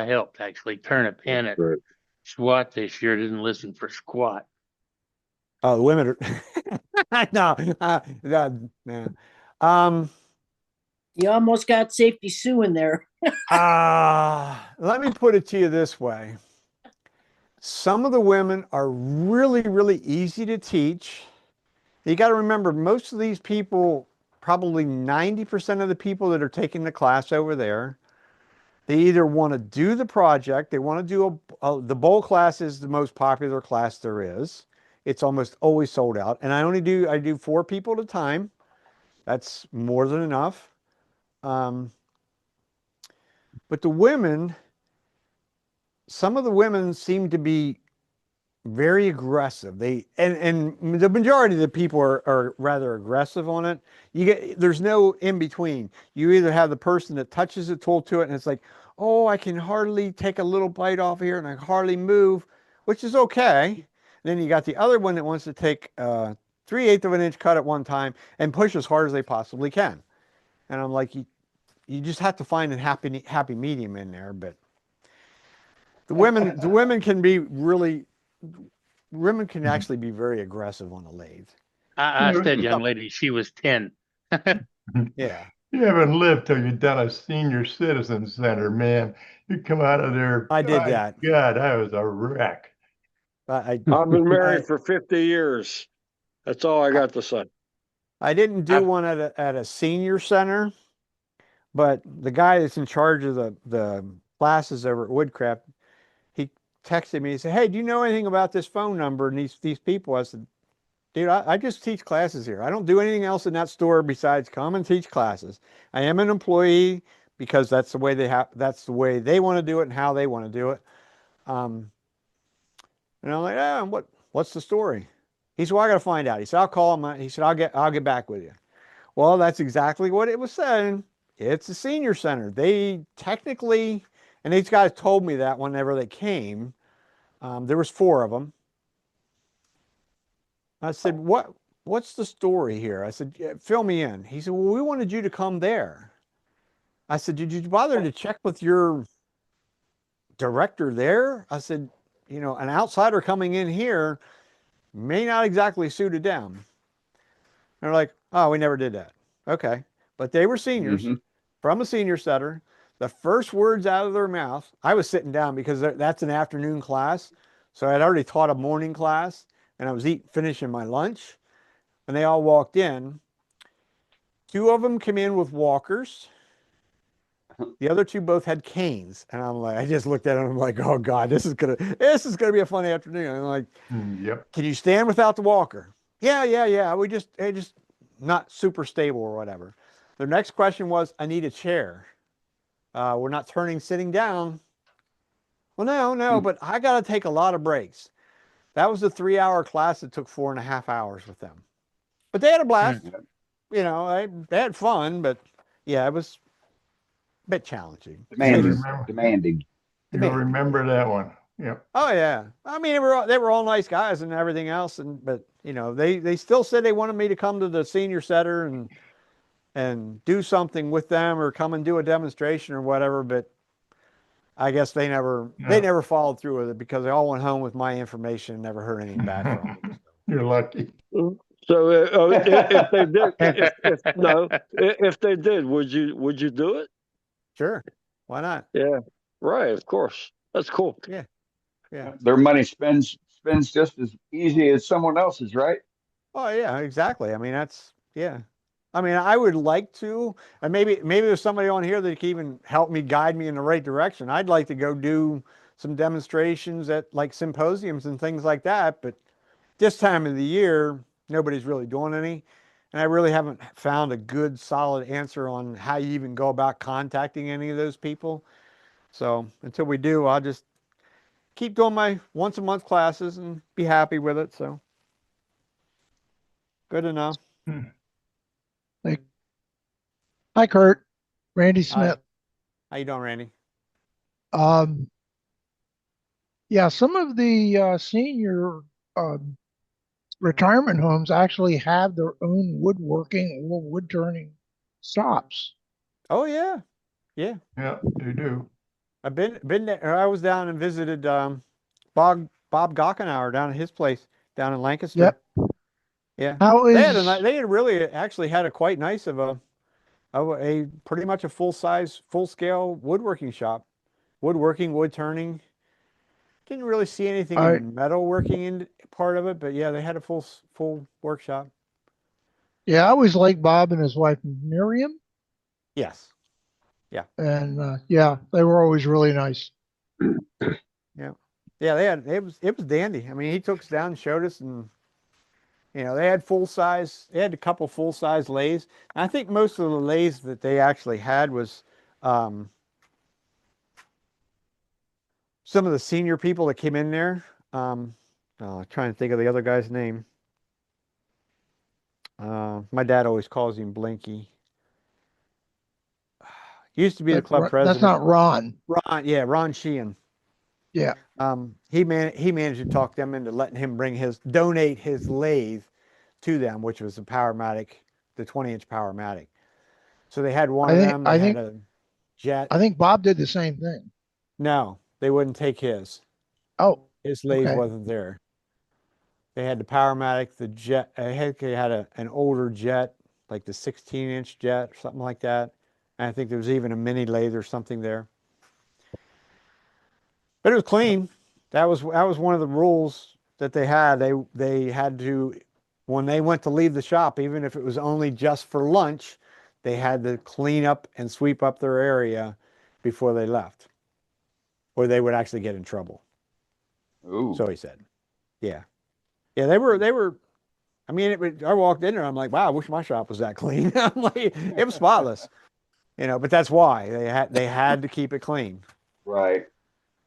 helped actually turn a pin at squat this year. Didn't listen for squat. Oh, the women are no. You almost got Safety Sue in there. Let me put it to you this way. Some of the women are really, really easy to teach. You got to remember, most of these people, probably 90% of the people that are taking the class over there, they either want to do the project, they want to do the bowl class is the most popular class there is. It's almost always sold out. And I do 4 people at a time. That's more than enough. But the women, some of the women seem to be very aggressive. And the majority of the people are rather aggressive on it. There's no in between. You either have the person that touches the tool to it and it's like, oh, I can hardly take a little bite off here and I hardly move, which is okay. Then you got the other one that wants to take 3/8 of an inch cut at one time and push as hard as they possibly can. And I'm like, you just have to find a happy medium in there. But the women can be really. Women can actually be very aggressive on the lathe. I said, young lady, she was 10. Yeah. You haven't lived till you've done a senior citizen center, man. You come out of there. I did that. God, I was a wreck. I've been married for 50 years. That's all I got to say. I didn't do one at a senior center, but the guy that's in charge of the classes over at Woodcraft, he texted me. He said, "Hey, do you know anything about this phone number and these people?" I said, "Dude, I just teach classes here. I don't do anything else in that store besides come and teach classes. I am an employee because that's the way that's the way they want to do it and how they want to do it." And I'm like, "Yeah, what's the story?" He said, "Well, I got to find out." He said, "I'll call him." He said, I'll get back with you." Well, that's exactly what it was saying. It's a senior center. They technically, and these guys told me that whenever they came, there was 4 of them. I said, what's the story here? I said, "Yeah, fill me in." He said, "Well, we wanted you to come there." I said, "Did you bother to check with your director there?" I said, "An outsider coming in here may not exactly suit it down." And they're like, "Oh, we never did that." Okay. But they were seniors from a senior center. The first words out of their mouth, I was sitting down because that's an afternoon class. So I'd already taught a morning class and I was finishing my lunch. And they all walked in. 2 of them came in with walkers. The other 2 both had canes. And I'm like, I just looked at them. I'm like, oh God, this is gonna be a fun afternoon. And I'm like, Yep. "Can you stand without the walker?" Yeah. We just not super stable or whatever. The next question was, "I need a chair. We're not sitting down." Well, no, but I got to take a lot of breaks. That was a 3-hour class that took 4.5 hours with them. But they had a blast. They had fun, but yeah, it was a bit challenging. Demanding. You'll remember that one. Yep. Oh yeah. I mean, they were all nice guys and everything else, but they still said they wanted me to come to the senior center and do something with them or come and do a demonstration or whatever, but I guess they never followed through with it because they all went home with my information and never heard anything back from them. You're lucky. So if they did, if they did, would you do it? Sure. Why not? Yeah. Right. Of course. That's cool. Yeah. Their money spends just as easy as someone else's, right? Oh yeah, exactly. I mean, I mean, I would like to, and maybe there's somebody on here that can even help me guide me in the right direction. I'd like to go do some demonstrations at like symposiums and things like that, but this time of the year, nobody's really doing any. And I really haven't found a good solid answer on how you even go about contacting any of those people. So until we do, I'll just keep doing my once a month classes and be happy with it. So good enough. Hi, Kurt. Randy Smith. How you doing, Randy? Yeah, some of the senior retirement homes actually have their own woodworking or wood turning shops. Oh yeah. Yeah, they do. I've been there. I was down and visited Bob Gockenauer down at his place down in Lancaster. Yep. Yeah. How They is had really actually had a quite nice of a pretty much a full scale woodworking shop. Woodworking, wood turning. Didn't really see anything in metalworking in part of it, but yeah, they had a full workshop. Yeah, I always liked Bob and his wife Miriam. Yes. Yeah. And yeah, they were always really nice. Yeah. Yeah, it was dandy. I mean, he took us down and showed us, and they had they had a couple full size lathes. And I think most of the lathes that they actually had was some of the senior people that came in there. Trying to think of the other guy's name. My dad always calls him Blinky. Used to be the club president. That's not Ron. Ron Sheehan. Yeah. He managed to talk them into letting him donate his lathe to them, which was the 20-inch Powermatic. So they had one of them. They had a jet. I think Bob did the same thing. No, they wouldn't take his. Oh. His lathe wasn't there. They had the Powermatic, the jet. They had an older jet, like the 16-inch jet or something like that. And I think there was even a mini lathe or something there. But it was clean. That was one of the rules that they had. They had to, when they went to leave the shop, even if it was only just for lunch, they had to clean up and sweep up their area before they left, or they would actually get in trouble. Ooh. So he said, yeah, yeah, they were. I mean, I walked in there. I'm like, wow, I wish my shop was that clean. I'm like, it was spotless, but that's why they had to keep it clean, Right.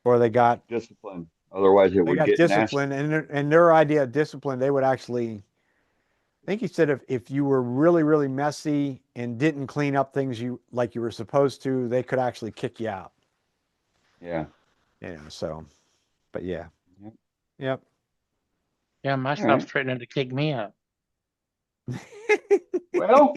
or they got discipline. Otherwise, it would get discipline. nasty. And their idea of discipline, they would actually. I think he said if you were really, really messy and didn't clean up things you were supposed to, they could actually kick you out. Yeah. So, but yeah. Yep. Yeah, my shop's threatening to kick me out. Well,